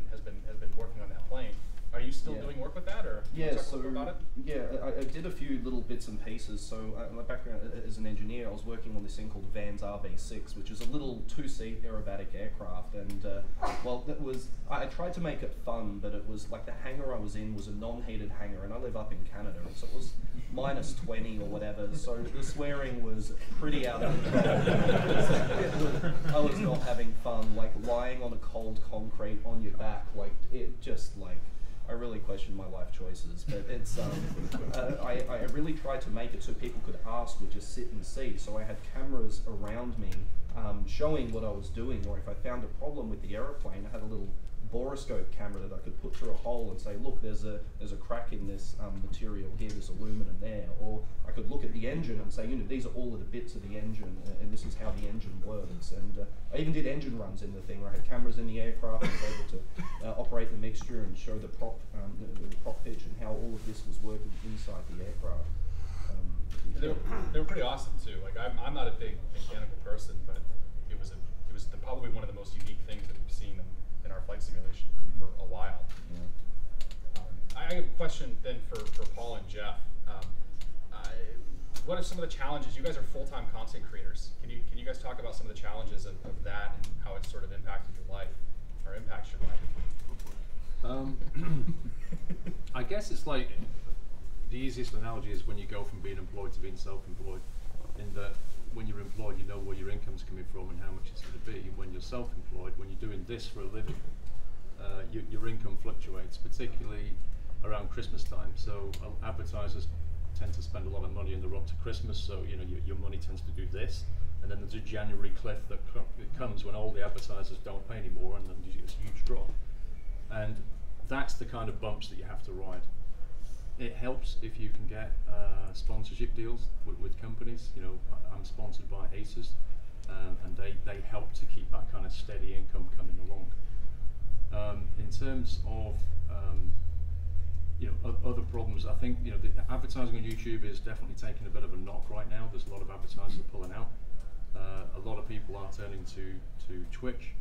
working on that plane. Are you still doing work with that, or yeah? Talk So a little bit about it? Yeah, I did a few little bits and pieces. So my background as an engineer, I was working on this thing called Van's RV6, which is a little 2-seat aerobatic aircraft. And well, I tried to make it fun, but it was like the hangar I was in was a non-heated hangar, and I live up in Canada, so it was minus 20 or whatever. So the swearing was pretty out of control. I was not having fun, like lying on a cold concrete on your back, like it just like. I really questioned my life choices, but it's I really tried to make it so people could ask or just sit and see. So I had cameras around me showing what I was doing, or if I found a problem with the aeroplane, I had a little boroscope camera that I could put through a hole and say, look, there's a crack in this material here, there's aluminum there. Or I could look at the engine and say, these are all of the bits of the engine, and this is how the engine works. And I even did engine runs in the thing, where I had cameras in the aircraft and was able to operate the mixture and show the prop pitch and how all of this was working inside the aircraft. They were pretty awesome too. Like I'm not a big mechanical person, but it was probably one of the most unique things that we've seen in our flight simulation group for a while. Yeah. I have a question then for Paul and Jeff. What are some of the challenges? You guys are full-time content creators. Can you guys talk about some of the challenges of that and how it's sort of impacted your life, or impacts your life? I guess it's like the easiest analogy is when you go from being employed to being self-employed. In that, when you're employed, you know where your income's coming from and how much it's going to be. When you're self-employed, when you're doing this for a living, your income fluctuates, particularly around Christmas time. So advertisers tend to spend a lot of money in the run to Christmas. So your money tends to do this, and then there's a January cliff that comes when all the advertisers don't pay anymore, and then you get this huge drop. And that's the kind of bumps that you have to ride. It helps if you can get sponsorship deals with companies. You know, I'm sponsored by Asus, and they help to keep that kind of steady income coming along. In terms of you know, other problems, I think, you know, the advertising on YouTube is definitely taking a bit of a knock right now. There's a lot of advertisers pulling out. A lot of people are turning to Twitch.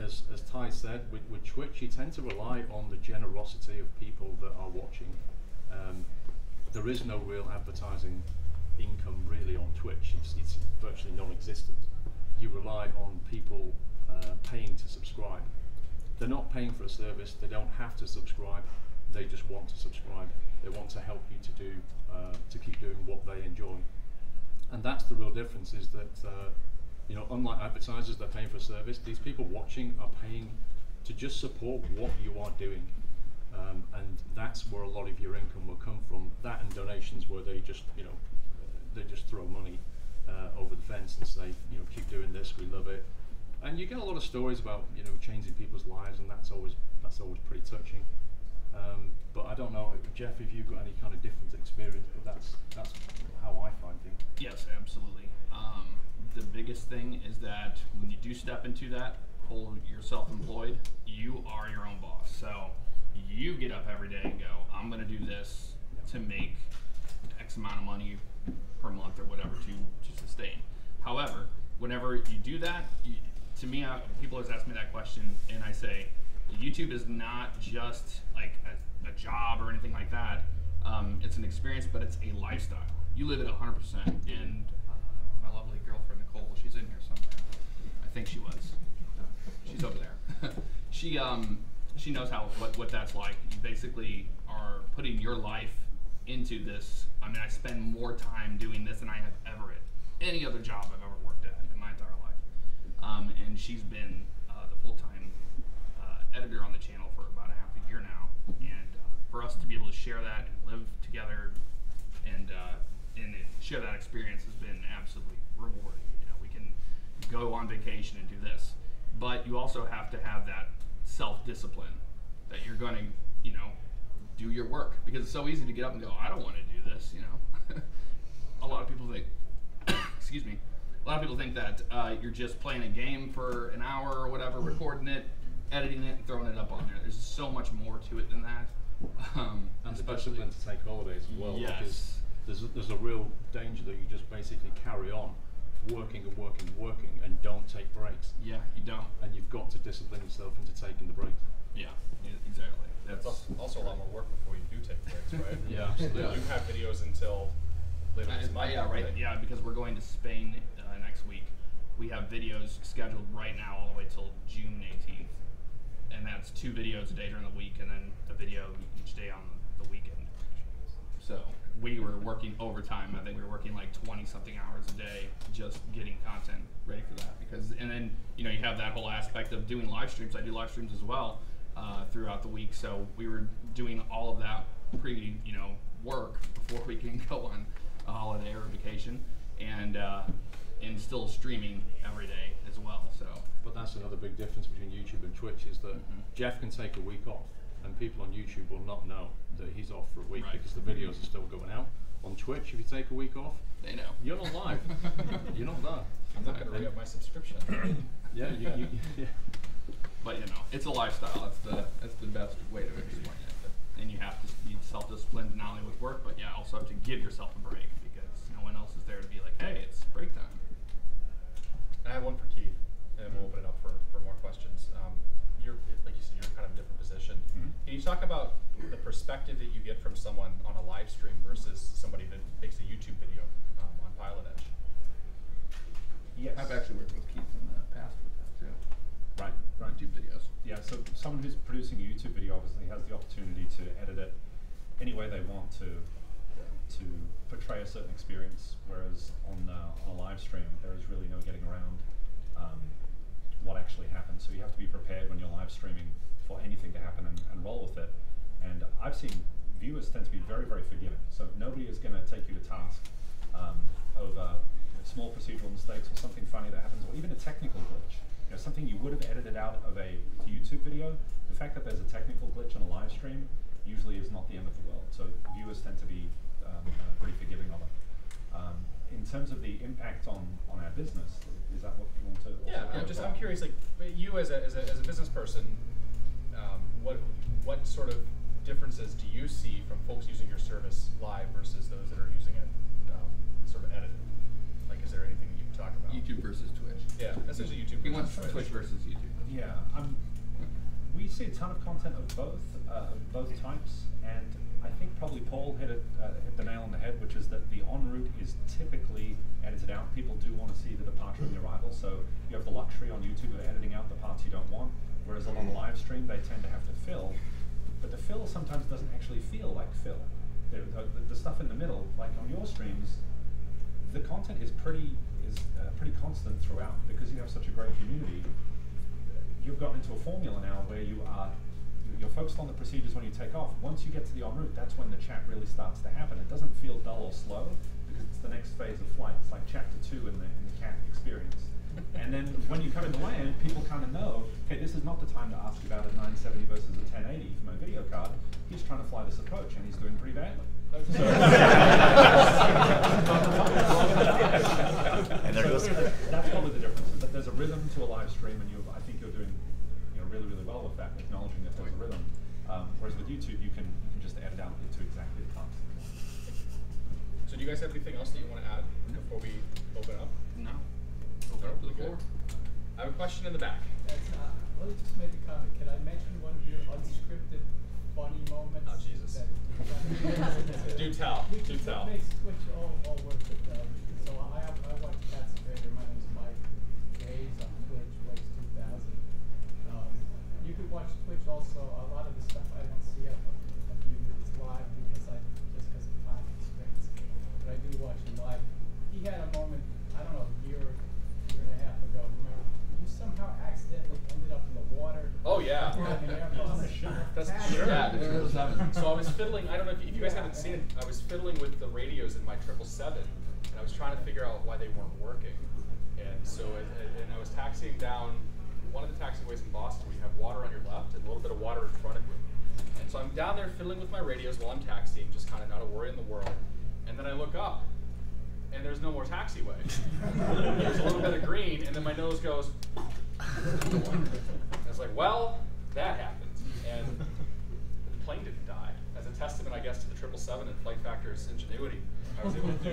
As Ty said, with Twitch, you tend to rely on the generosity of people that are watching. There is no real advertising income really on Twitch. It's virtually non-existent. You rely on people paying to subscribe. They're not paying for a service. They don't have to subscribe. They just want to subscribe. They want to help you to keep doing what they enjoy. And that's the real difference, is that you know, unlike advertisers, they're paying for a service. These people watching are paying to just support what you are doing. And that's where a lot of your income will come from. That and donations, where they just, you know, they just throw money over the fence and say, you know, keep doing this, we love it. And you get a lot of stories about, you know, changing people's lives, and that's always pretty touching. But I don't know, Jeff, if you've got any kind of different experience, but that's how I find things. Yes, absolutely. The biggest thing is that when you do step into that whole, you're self-employed, you are your own boss. So you get up every day and go, I'm going to do this to make X amount of money per month or whatever to sustain. However, whenever you do that, to me, people always ask me that question, and I say, YouTube is not just like a job or anything like that. It's an experience, but it's a lifestyle. You live it 100%. And my lovely girlfriend Nicole, she's in here somewhere. I think she was. She's over there. She knows what that's like. You basically are putting your life into this. I mean, I spend more time doing this than I have ever at any other job I've ever worked at in my entire life. And she's been the full-time editor on the channel for about a half a year now. And for us to be able to share that and live together and share that experience has been absolutely rewarding. You know, we can go on vacation and do this, but you also have to have that self-discipline that you're going to, you know, do your work, because it's so easy to get up and go, I don't want to do this, you know. A lot of people think, excuse me, a lot of people think that you're just playing a game for an hour or whatever, recording it, editing it, and throwing it up on there. There's so much more to it than that. And especially to take holidays as well. Yes. Because there's a real danger that you just basically carry on working and working and working and don't take breaks. Yeah, you don't. And you've got to discipline yourself into taking the breaks. Yeah, exactly. That's also a lot more work before you do take breaks, right? Yeah, absolutely. You have videos until later this month. Yeah, right. Yeah, because we're going to Spain next week. We have videos scheduled right now all the way till June 18th. And that's 2 videos a day during the week, and then a video each day on the weekend. So we were working overtime. I think we were working like 20-something hours a day just getting content ready for that. And then, you know, you have that whole aspect of doing live streams. I do live streams as well throughout the week. So we were doing all of that work before we can go on a holiday or a vacation, and still streaming every day as well. So. But that's another big difference between YouTube and Twitch, is that Jeff can take a week off, and people on YouTube will not know that he's off for a week, because the videos are still going out. On Twitch, if you take a week off, they know. You're not live. You're not there. I'm not going to re-up my subscription. Yeah. But you know, it's a lifestyle. That's the best way to explain it. And you have to be self-disciplined not only with work, but also have to give yourself a break, because no one else is there to be like, hey, it's break time. I have one for Keith, and we'll open it up for more questions. You're, like you said, you're kind of a different position. Can you talk about the perspective that you get from someone on a live stream versus somebody that makes a YouTube video on Pilot Edge? Yes. I've actually worked with Keith in the past with that too. Right. YouTube videos. Yeah, so someone who's producing a YouTube video obviously has the opportunity to edit it any way they want to portray a certain experience, whereas on a live stream there is really no getting around what actually happens. So you have to be prepared when you're live streaming for anything to happen and roll with it. And I've seen viewers tend to be very, very forgiving. So nobody is going to take you to task over small procedural mistakes or something funny that happens, or even a technical glitch. You know, something you would have edited out of a YouTube video. The fact that there's a technical glitch on a live stream usually is not the end of the world. So viewers tend to be pretty forgiving of it. In terms of the impact on our business, is that what you want to? Yeah, I'm curious. Like you as a business person, what sort of differences do you see from folks using your service live versus those that are using it sort of edited? Like, is there anything that you can talk about? YouTube versus Twitch. Yeah, essentially YouTube. He wants versus Twitch versus YouTube. Yeah, we see a ton of content of both types, and I think probably Paul hit the nail on the head, which is that the en route is typically edited out. People do want to see the departure and the arrival, so you have the luxury on YouTube of editing out the parts you don't want, whereas on a live stream they tend to have to fill, but the fill sometimes doesn't actually feel like fill. The stuff in the middle, like on your streams, the content is pretty constant throughout because you have such a great community. You've gotten into a formula now where you're focused on the procedures when you take off. Once you get to the en route, that's when the chat really starts to happen. It doesn't feel dull or slow because it's the next phase of flight. It's like chapter 2 in the cat experience. And then when you come in the land, people kind of know, okay, this is not the time to ask about a 970 versus a 1080 from a video card. He's trying to fly this approach and he's doing pretty badly. So and there goes. That's probably the difference. Is that there's a rhythm to a live stream, and I think you're doing really, really well with that, acknowledging that there's a rhythm. Whereas with YouTube, you can just edit out to exactly the parts. So do you guys have anything else that you want to add before we open up? No. Open up to the floor. I have a question in the back. Let me just make a comment. Can I mention one of your unscripted funny moments? Oh, Jesus. Do tell. Do tell. What makes Twitch all worth it? So I watch Cats Creator. My name is Mike Hayes on Twitch, Waves 2000. You could watch Twitch also. A lot of the stuff I don't see of you is live because of time constraints. But I do watch him live. He had a moment, I don't know, a year and a half ago. Remember, you somehow accidentally ended up in the water. Oh yeah. That's sure. Yeah, the 777. So I was fiddling. I don't know if you guys haven't seen it. I was fiddling with the radios in my 777, and I was trying to figure out why they weren't working. And so, and I was taxiing down one of the taxiways in Boston. Where you have water on your left and a little bit of water in front of you. And so I'm down there fiddling with my radios while I'm taxiing, just kind of not a worry in the world. And then I look up, and there's no more taxiway. There's a little bit of green, and then my nose goes. I was like, well, that happened. And the plane didn't die. As a testament, I guess, to the 777 and Flight Factor's ingenuity, I was able to do.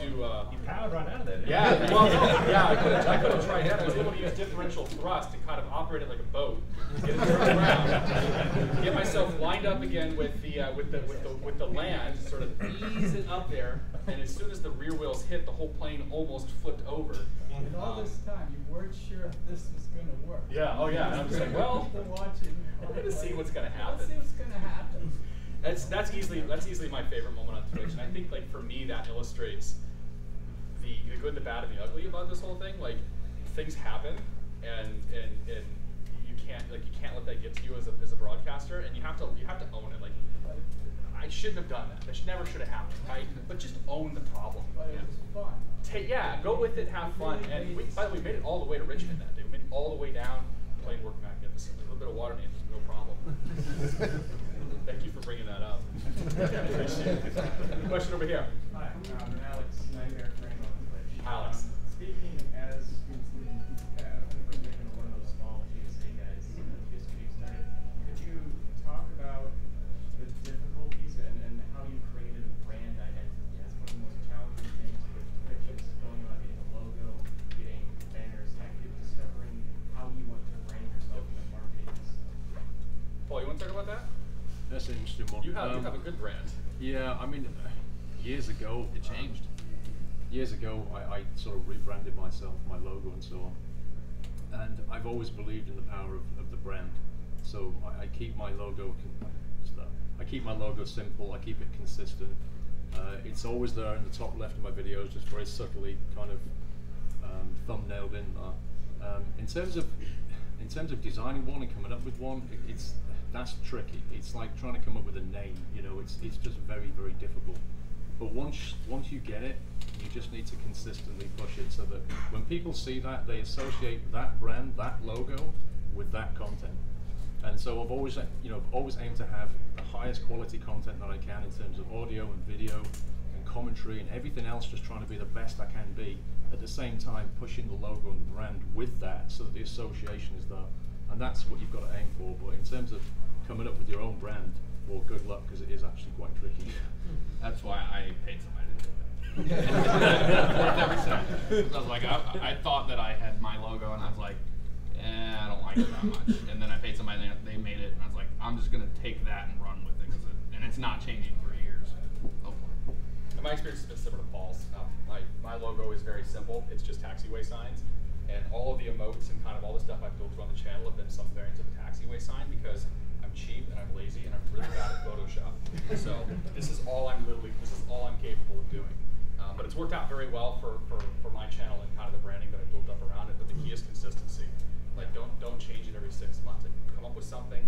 You powered right out of there. Yeah, well, no, yeah, I could have tried that. I was able to use differential thrust and kind of operate it like a boat, get it turned around, get myself lined up again with the land, sort of ease it up there, and as soon as the rear wheels hit, the whole plane almost flipped over. And all this time, you weren't sure if this was going to work. Yeah, oh yeah, and I'm just like, well, I'm going to see what's going to happen. Let's see what's going to happen. That's easily my favorite moment on Twitch, and I think like for me that illustrates the good, the bad, and the ugly about this whole thing. Like things happen, and you can't let that get to you as a broadcaster, and you have to own it. Like I shouldn't have done that. That never should have happened. Right? But just own the problem. But it was fun. Go with it, have fun, and by the way, we made it all the way to Richmond that day. We made it all the way down. The plane worked magnificently. A little bit of water made no problem. Thank you for bringing that up. Appreciate it. Question over here. Hi, I'm Alex, Nightmare Frame on Twitch. Alex. Speaking as one of those small GSA guys just getting started, could you talk about the difficulties and how you created a brand identity? That's one of the most challenging things with Twitch is going about getting a logo, getting banners, actually discovering how you want to brand yourself in the marketing. Paul, you want to talk about that? That's an interesting one. You have a good brand. Yeah, I mean, years ago It changed. Years ago, I sort of rebranded myself, my logo, and so on. And I've always believed in the power of the brand. So I keep my logo. I keep my logo simple. I keep it consistent. It's always there in the top left of my videos, just very subtly kind of thumbnailed in there. In terms of designing one and coming up with one, that's tricky. It's like trying to come up with a name. You know, it's just very, very difficult. But once you get it, you just need to consistently push it so that when people see that, they associate that brand, that logo, with that content. And so I've always, always aimed to have the highest quality content that I can in terms of audio and video and commentary and everything else, just trying to be the best I can be. At the same time, pushing the logo and the brand with that, so that the association is there. And that's what you've got to aim for. But in terms of coming up with your own brand, well, good luck, because it is actually quite tricky. That's why I paid somebody to do it. Worked every cent. I was like, I thought that I had my logo, and I was like, I don't like it that much. And then I paid somebody, and they made it, and I was like, I'm just gonna take that and run with it, and it's not changing for years. Hopefully. And my experience has been similar to Paul's. My logo is very simple. It's just taxiway signs, and all of the emotes and kind of all the stuff I've built on the channel have been some variant of a taxiway sign, because I'm cheap and I'm lazy and I'm really bad at Photoshop. So this is all I'm capable of doing. But it's worked out very well for my channel and kind of the branding that I built up around it. But the key is consistency. Like, don't change it every 6 months. Like, come up with something,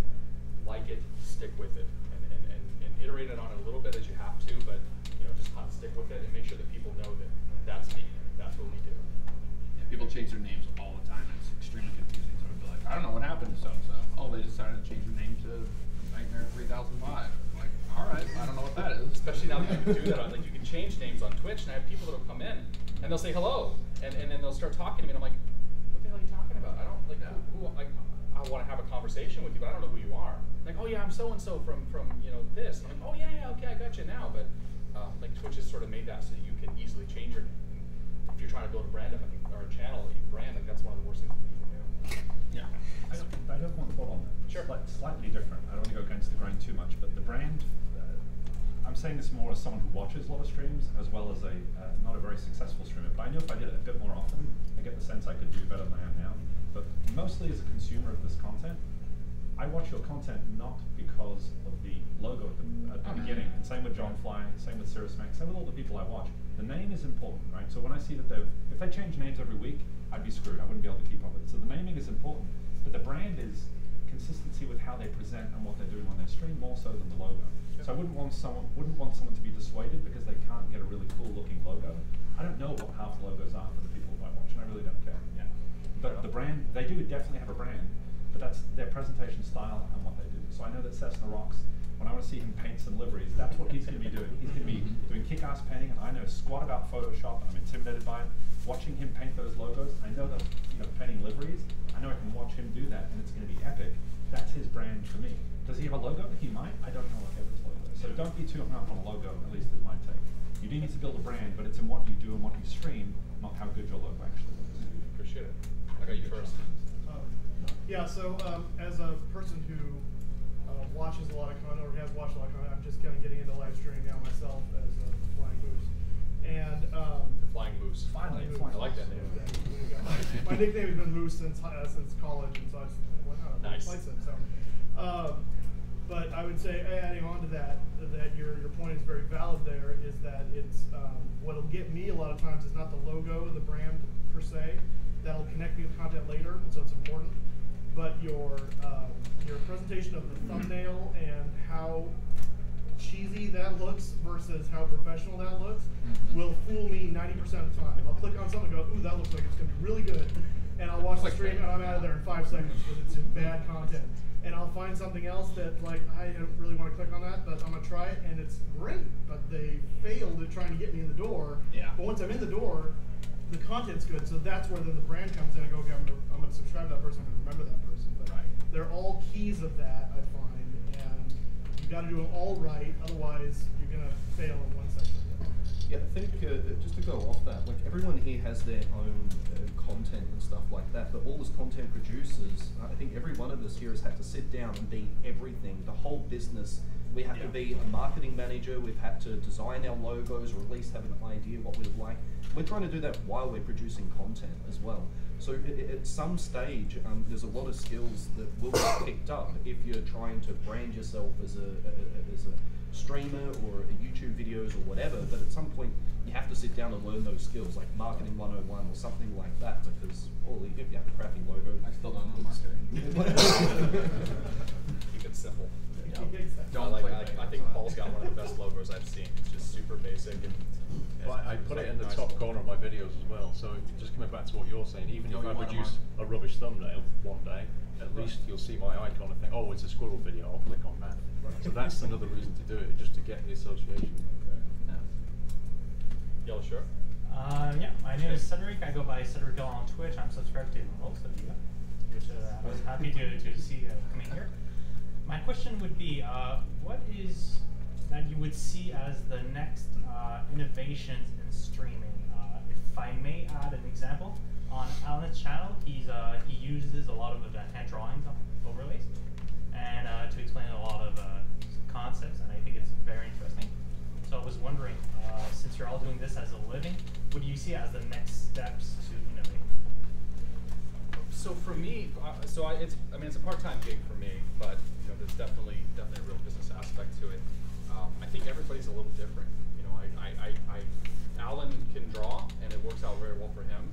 like it, stick with it, and iterate it on it a little bit as you have to. But just kind of stick with it and make sure that people know that that's me. That's what we do. Yeah, people change their names all the time. It's extremely confusing. So I'd be like, I don't know what happened to so-and-so. Oh, they decided to change their name to Nightmare 3005. Like, all right, I don't know what that is. Especially now that you can do that. Like, you can change names on Twitch, and I have people that'll come in and they'll say hello, and then they'll start talking to me, and I'm like, what the hell are you talking about? I don't like I want to have a conversation with you, but I don't know who you are. Like, oh yeah, I'm so and so from this. And I'm like, oh yeah, okay, I got you now. But like, Twitch has sort of made that so you can easily change your name. If you're trying to build a brand up, I think, or a channel, a brand, like, that's one of the worst things that you can do. Yeah. I have one thought on that. Sure. Slightly different. I don't want to go against the grain too much, but the brand, I'm saying this more as someone who watches a lot of streams, as well as not a very successful streamer. But I knew if I did it a bit more often, I get the sense I could do better than I am now. But mostly as a consumer of this content, I watch your content not because of the logo at the beginning. And same with John Fly, same with Cirrus Max, same with all the people I watch. The name is important, right? So when I see that if they change names every week, I'd be screwed. I wouldn't be able to keep up with it. So the naming is important, but the brand is consistency with how they present and what they're doing on their stream, more so than the logo. So I wouldn't want someone to be dissuaded because they can't get a really cool looking logo. I don't know what half logos are for the people who I watch, and I really don't care. Yeah. But the brand, they do definitely have a brand, but that's their presentation style and what they do. So I know that Cessna Rocks, when I want to see him paint some liveries, that's what he's going to be doing. He's going to be doing kick-ass painting, and I know squat about Photoshop, and I'm intimidated by it. Watching him paint those logos, I know that painting liveries, I know I can watch him do that, and it's going to be epic. That's his brand for me. Does he have a logo? He might. I don't know what his logo is. So don't be too hung up on a logo, at least is my take. You do need to build a brand, but it's in what you do and what you stream, not how good your logo actually looks. Appreciate it. I got you first. Yeah, so as a person who watches a lot of content, or has watched a lot of content, I'm just kind of getting into live streaming now myself as a flying moose. And the Flying Moose. Finally, I like that name. My nickname has been Moose since college, and so I went out Nice. Flight Sim. So, but I would say, adding on to that your point is very valid. There is that it's what'll get me a lot of times is not the logo, the brand per se. That'll connect me with content later, so it's important. But your presentation of the thumbnail and how cheesy that looks versus how professional that looks will fool me 90% of the time. I'll click on something and go, ooh, that looks like it's going to be really good. And I'll watch the stream and I'm out of there in 5 seconds because it's just bad content. And I'll find something else that, like, I don't really want to click on that, but I'm going to try it, and it's great. But they failed at trying to get me in the door. Yeah. But once I'm in the door, the content's good. So that's where then the brand comes in and go, okay, I'm going to subscribe to that person, I'm going to remember that person. But they're all keys of that, I find. And you got to do them all right, otherwise you're going to fail in one section. Yeah, I think just to go off that, like, everyone here has their own content and stuff like that, but all as content producers, I think every one of us here has had to sit down and be everything, the whole business. We have to be a marketing manager, we've had to design our logos, or at least have an idea what we'd like. We're trying to do that while we're producing content as well. So at some stage, there's a lot of skills that will be picked up if you're trying to brand yourself as a streamer or YouTube videos or whatever, but at some point you have to sit down and learn those skills, like marketing 101 or something like that, because if you have a crappy logo, I still don't know marketing. Keep it simple. Yeah. Don't I think Paul's got one of the best logos I've seen. It's just super basic. And Well, I put it in the top corner of my videos as well, so just coming back to what you're saying, even if I produce a rubbish thumbnail one day, at least you'll see my icon and think, oh, it's a squirrel video, I'll click on that. So that's another reason to do it, just to get the association. Yellow shirt. Yeah, my name is Cedric. I go by Cedric on Twitch. I'm subscribed to most of you, which I was happy to see coming here. My question would be, what is that you would see as the next innovations in streaming? If I may add an example, on Alan's channel, he uses a lot of hand drawings overlays, and to explain a lot of concepts, and I think it's very interesting. So I was wondering, since you're all doing this as a living, what do you see as the next steps to innovate? So for me, it's a part-time gig for me, but there's definitely a real business aspect to it. I think everybody's a little different. Alan can draw, and it works out very well for him.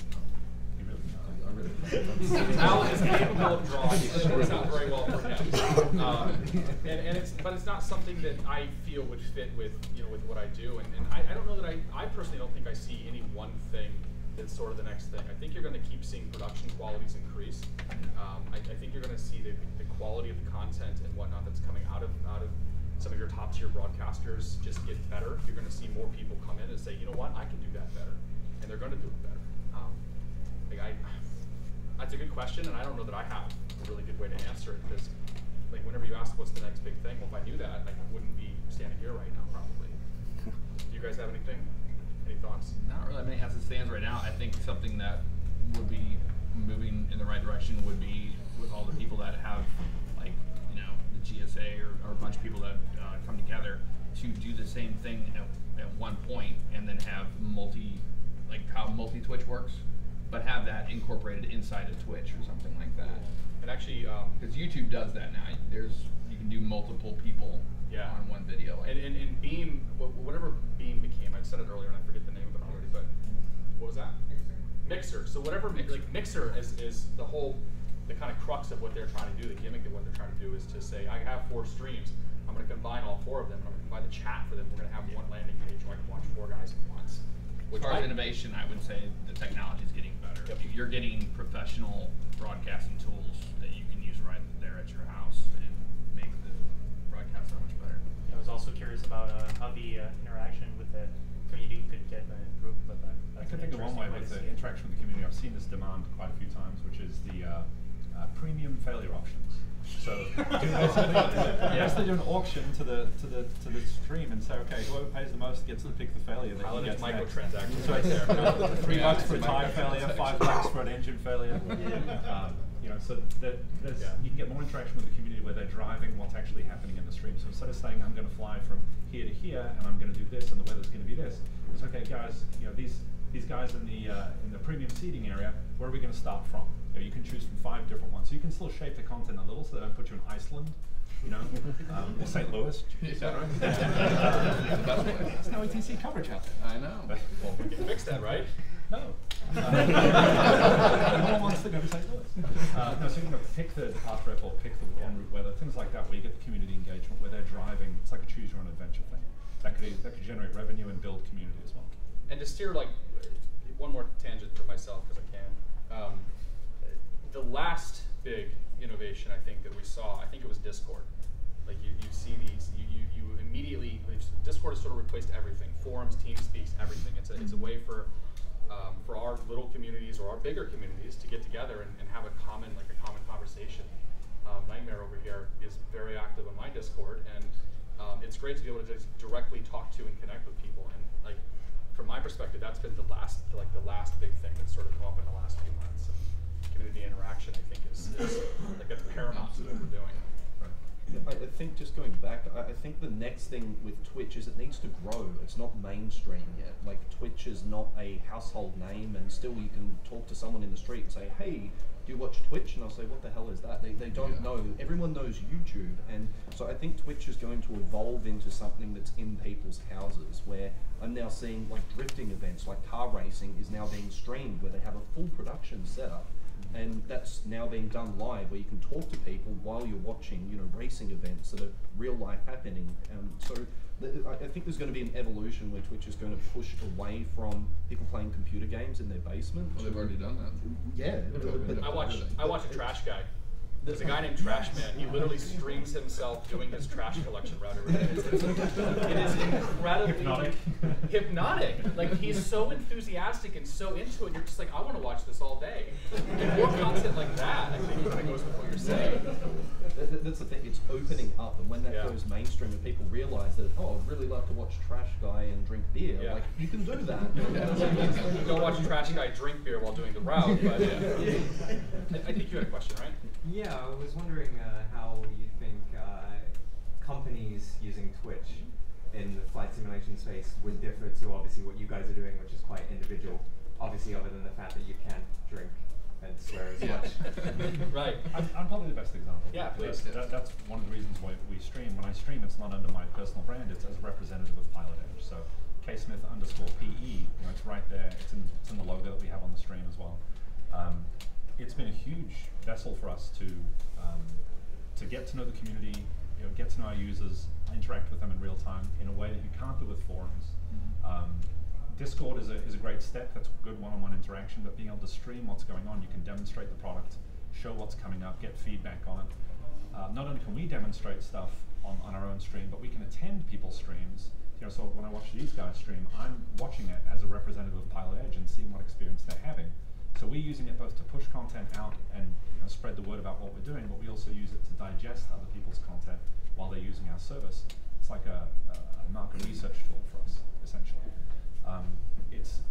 Alan is capable of drawing, and it works out very well for him. But it's not something that I feel would fit with with what I do. And I don't know that I personally don't think I see any one thing that's sort of the next thing. I think you're going to keep seeing production qualities increase. I think you're going to see the quality of the content and whatnot that's coming out of some of your top tier broadcasters just get better. You're going to see more people come in and say, you know what, I can do that better, and they're going to do it better. That's a good question, and I don't know that I have a really good way to answer it, because whenever you ask what's the next big thing, well, if I knew that, I wouldn't be standing here right now, probably. Do you guys have anything? Any thoughts? Not really. I mean, as it stands right now, I think something that would be moving in the right direction would be with all the people that have, the GSA or a bunch of people that come together to do the same thing at one point, and then have how multi-Twitch works, but have that incorporated inside of Twitch or something like that. And actually, because YouTube does that now. You can do multiple people on one video. And Beam, whatever Beam became, I said it earlier and I forget the name of it already, but what was that? Mixer. So whatever Mixer is the kind of crux of what they're trying to do. The gimmick of what they're trying to do is to say, I have 4 streams. I'm going to combine all 4 of them. And I'm going to combine the chat for them. We're going to have one landing page where I can watch 4 guys at once. As far as innovation, I would say the technology is getting better. Yep. You're getting professional broadcasting tools that you can use right there at your house and make the broadcast so much better. I was also curious about how the interaction with the community could get improved, but I can think of one way with the interaction with the community. I've seen this demand quite a few times, which is the premium failure options. So basically do an auction to the stream and say, okay, whoever pays the most gets to pick the failure. Alan is microtransactions. So it's $3 for a tire failure, $5 for an engine failure. So you can get more interaction with the community where they're driving what's actually happening in the stream. So instead of saying I'm going to fly from here to here and I'm going to do this and the weather's going to be this, it's okay, guys. These guys in the premium seating area, where are we going to start from? You can choose from 5 different ones. So you can still shape the content a little, so they don't put you in Iceland, or St. Louis. Is that right? There's no ATC coverage out there. I know. Well, we can fix that, right? No. No one wants to go to St. Louis. No, so you can pick the path rep or pick the en route weather, things like that, where you get the community engagement, where they're driving. It's like a choose your own adventure thing. That could generate revenue and build community as well. And to steer one more tangent for myself, because I can. The last big innovation I think that we saw, I think it was Discord. You see these, you immediately, Discord has sort of replaced everything. Forums, TeamSpeaks, everything. It's a way for our little communities or our bigger communities to get together and have a common conversation. Nightmare over here is very active on my Discord, and it's great to be able to just directly talk to and connect with people. And from my perspective, that's been the last big thing that's sort of come up in the last few months. And community interaction, I think, is a paramount to what we're doing. I think just going back, I think the next thing with Twitch is it needs to grow. It's not mainstream yet. Twitch is not a household name, and still you can talk to someone in the street and say, hey, do you watch Twitch? And I'll say, what the hell is that? They don't know. Everyone knows YouTube. And so I think Twitch is going to evolve into something that's in people's houses, where I'm now seeing drifting events, like car racing is now being streamed, where they have a full production setup. And that's now being done live, where you can talk to people while you're watching, racing events that are real life happening. So I think there's going to be an evolution where Twitch is going to push away from people playing computer games in their basement. Well, they've already done that. Yeah. I watch a trash guy. There's a guy named Trashman. He literally streams himself doing his trash collection route every day. It is incredibly hypnotic. Like, he's so enthusiastic and so into it. You're just like, I want to watch this all day. And more content like that, I think, kind of goes with what you're saying. That's the thing. It's opening up, and when that goes mainstream, and people realize that, oh, I'd really love to watch Trash Guy and drink beer. Yeah. Like, you can do that. You don't watch Trash Guy drink beer while doing the route, but I think you had a question, right? Yeah, I was wondering how you think companies using Twitch in the flight simulation space would differ to obviously what you guys are doing, which is quite individual. Obviously, other than the fact that you can't drink and swear as much. Right. I'm probably the best example. Yeah, please. That's one of the reasons why we stream. When I stream, it's not under my personal brand. It's as a representative of Pilot Edge. So ksmith_PE. It's right there. It's in the logo that we have on the stream as well. It's been a huge vessel for us to get to know the community, get to know our users, interact with them in real time in a way that you can't do with forums. Discord is a great step. That's good one-on-one interaction, but being able to stream what's going on, you can demonstrate the product, show what's coming up, get feedback on it. Not only can we demonstrate stuff on our own stream, but we can attend people's streams. So when I watch these guys stream, I'm watching it as a representative of Pilot Edge and seeing what experience they're having. So we're using it both to push content out and spread the word about what we're doing, but we also use it to digest other people's content while they're using our service. It's like a market research tool for us, essentially.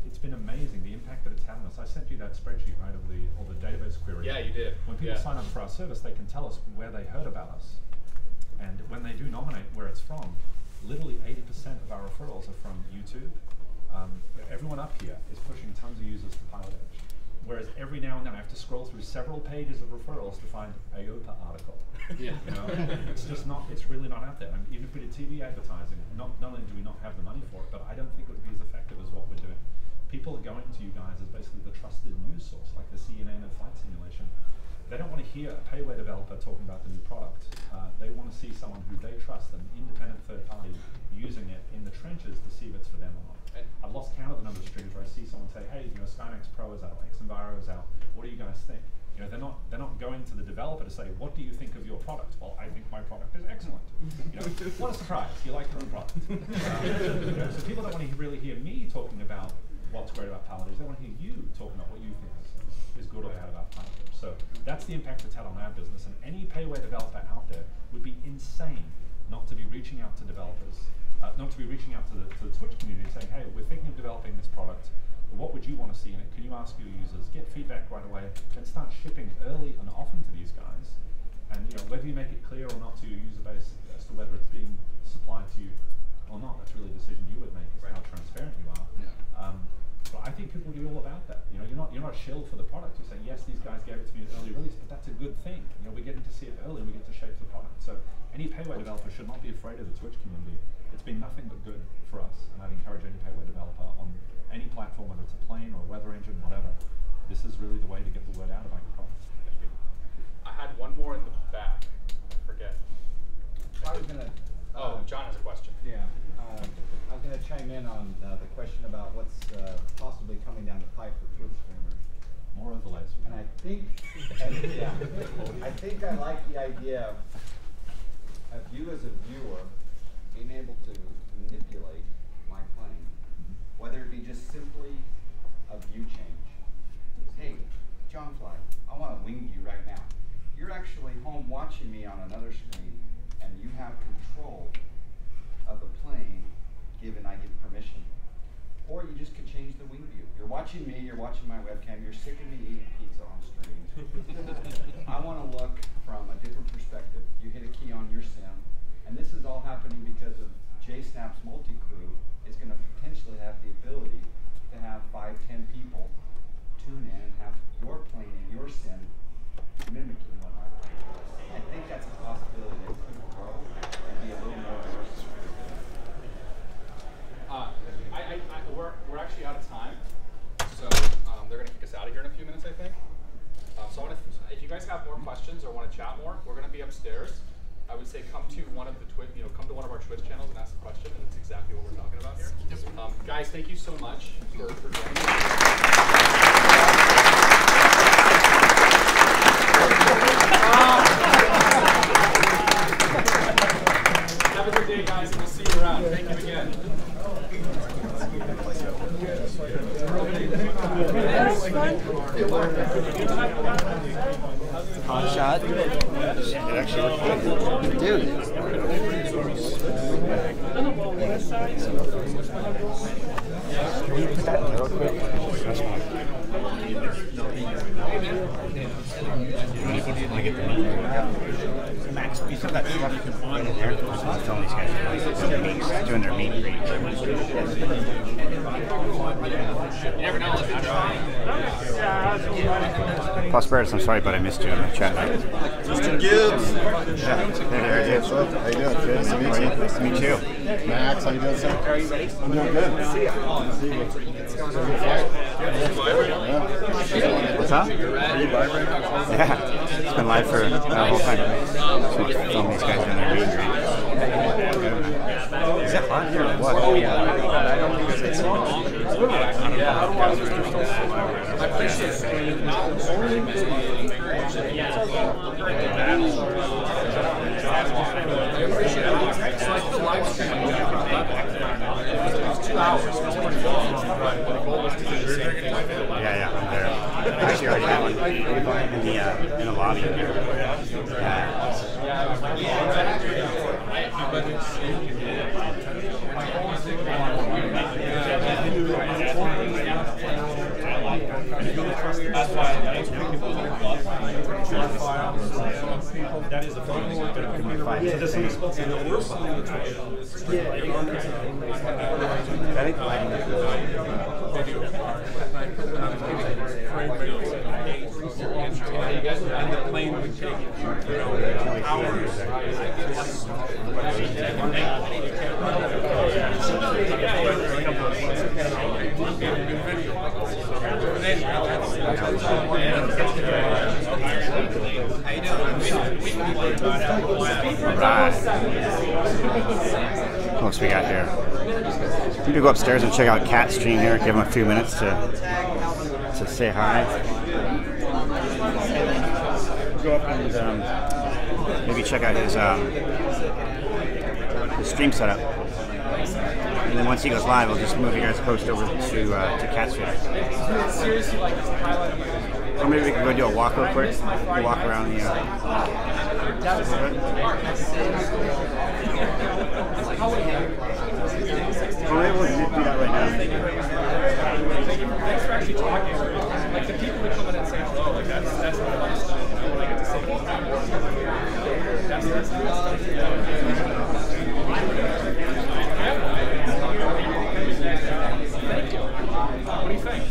It's been amazing, the impact that it's had on us. I sent you that spreadsheet, right, of all the database queries. Yeah, you did. When people sign up for our service, they can tell us where they heard about us. And when they do nominate where it's from, literally 80% of our referrals are from YouTube. Everyone up here is pushing tons of users to Pilot Edge. Whereas every now and then I have to scroll through several pages of referrals to find a OPA article. Yeah. It's just not, it's really not out there. And even if we did TV advertising, not only do we not have the money for it, but I don't think it would be as effective as what we're doing. People are going to you guys as basically the trusted news source, like the CNN of flight simulation. They don't want to hear a payware developer talking about the new product. They want to see someone who they trust, an independent third party, using it in the trenches to see if it's for them or not. I've lost count of the number of streams where I see someone say, hey, SkyMax Pro is out, XEnviro is out, what do you guys think? They're not going to the developer to say, what do you think of your product? Well, I think my product is excellent. What a surprise, you like your own product. So people don't want to really hear me talking about what's great about Pilot Edge, they want to hear you talking about what you think is good or bad about Pilot Edge. So that's the impact it's had on our business, and any payware developer out there would be insane not to be reaching out to developers, not to be reaching out to the Twitch community and saying, hey, we're thinking of developing this product. What would you want to see in it? Can you ask your users, get feedback right away, and start shipping early and often to these guys? And whether you make it clear or not to your user base as to whether it's being supplied to you or not, that's really a decision you would make as to how transparent you are. Yeah. But I think people will be all about that. You're not a shill for the product. You say, yes, these guys gave it to me at early release, but that's a good thing. We're getting to see it early, we get to shape the product. So any payware developer should not be afraid of the Twitch community. It's been nothing but good for us, and I'd encourage any payware developer on any platform, whether it's a plane or a weather engine, whatever. This is really the way to get the word out about your product. Thank you. I had one more in the back. I forget. I was gonna. John has a question. Yeah, I was gonna chime in on the question about what's possibly coming down the pipe for Twitch streamers. More overlays. And I think, I think I like the idea of you as a viewer being able to manipulate my plane, whether it be just simply a view change. Hey, John Fly, I want to wing view right now. You're actually home watching me on another screen, and you have control of the plane, given I give permission. Or you just could change the wing view. You're watching me, you're watching my webcam, you're sick of me eating pizza on stream. I want to look from a different perspective. You hit a key on your sim, and this is all happening because of JSnap's multi-crew is going to potentially have the ability to have 5-10 people tune in and have your plane and your sim mimicking what my plane is. I think that's a possibility that could grow and be a little more diverse. We're actually out of time, so they're going to kick us out of here in a few minutes, I think. So if you guys have more questions or want to chat more, we're going to be upstairs. I would say come to one of our Twitch channels and ask a question, and it's exactly what we're talking about here. Guys, thank you so much for joining us. Hot shot. It actually looked good. Dude. Can you put that in there real quick? That's fine. Max, you saw that truck in there? I was telling these guys doing their meet and greet. You never know what's Prosperous, I'm sorry, but I missed you in the chat. Mr. Gibbs. Yeah, there it is. How you doing? Good to meet you. Nice to meet you. Max, how you doing, sir? I'm doing good. Good to see you. What's up? Are you live right now? Yeah, it's been live for the whole time. So we film these guys doing their meet and greet. Is it hot here or what? Oh yeah. I don't think it's I appreciate not only I appreciate it. So like the live stream, it was 2 hours. It was pretty long, but the goal was to do the same thing. Yeah, I'm there. I actually already had one in the lobby here. That's why that is a phone I think the lighting is and the plane would take hours. What else we got here? We need to go upstairs and check out Cat's stream here. Give him a few minutes to say hi. Go up and maybe check out his stream setup. And then once he goes live, I'll just move you guys post over to Cat's stream. Or maybe we can go do a walk real quick. We'll walk around the. Well, maybe we'll do that right now. Thanks for actually talking. Like the people who come in and say hello, like that's the fun stuff. You know, when I get to say hello. That's the stuff. Thank you. What do you think?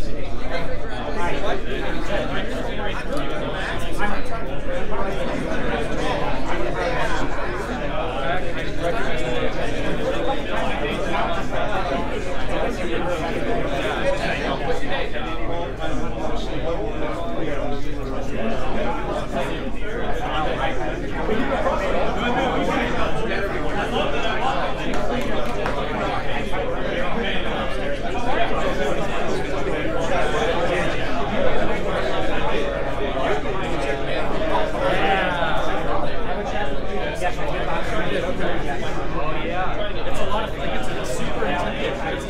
It's a lot of like it's a super intense.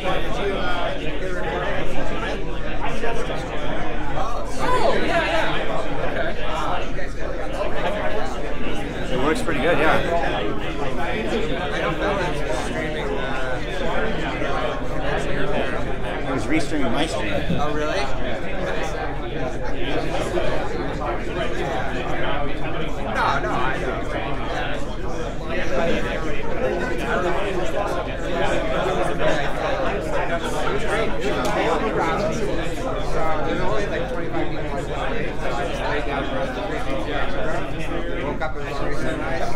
Oh yeah. It works pretty good, yeah. I was restreaming my stream. Oh, really? No, I know. There's only like 25 people. Woke up and was so nice.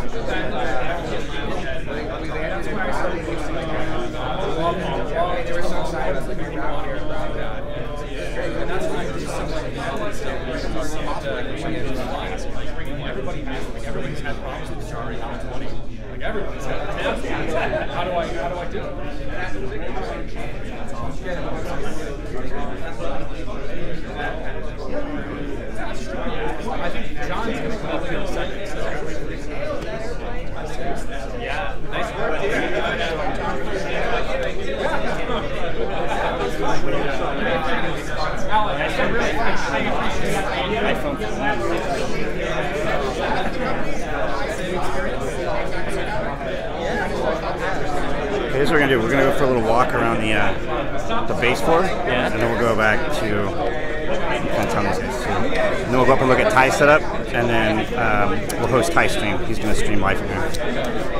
They were so excited. I was like, around here, around that. And that's why I do something like that. Everybody's had problems with Charlie. How much money? Like everybody's had problems. How do I do it? I think John's going to come up here in a second. So. Yeah, nice work, dude. Alex, I really appreciate Here's what we're gonna do. We're gonna go for a little walk around the base floor, and then we'll go back to. And then we'll go up and look at Ty's setup, and then we'll host Ty's stream. He's gonna stream live from here.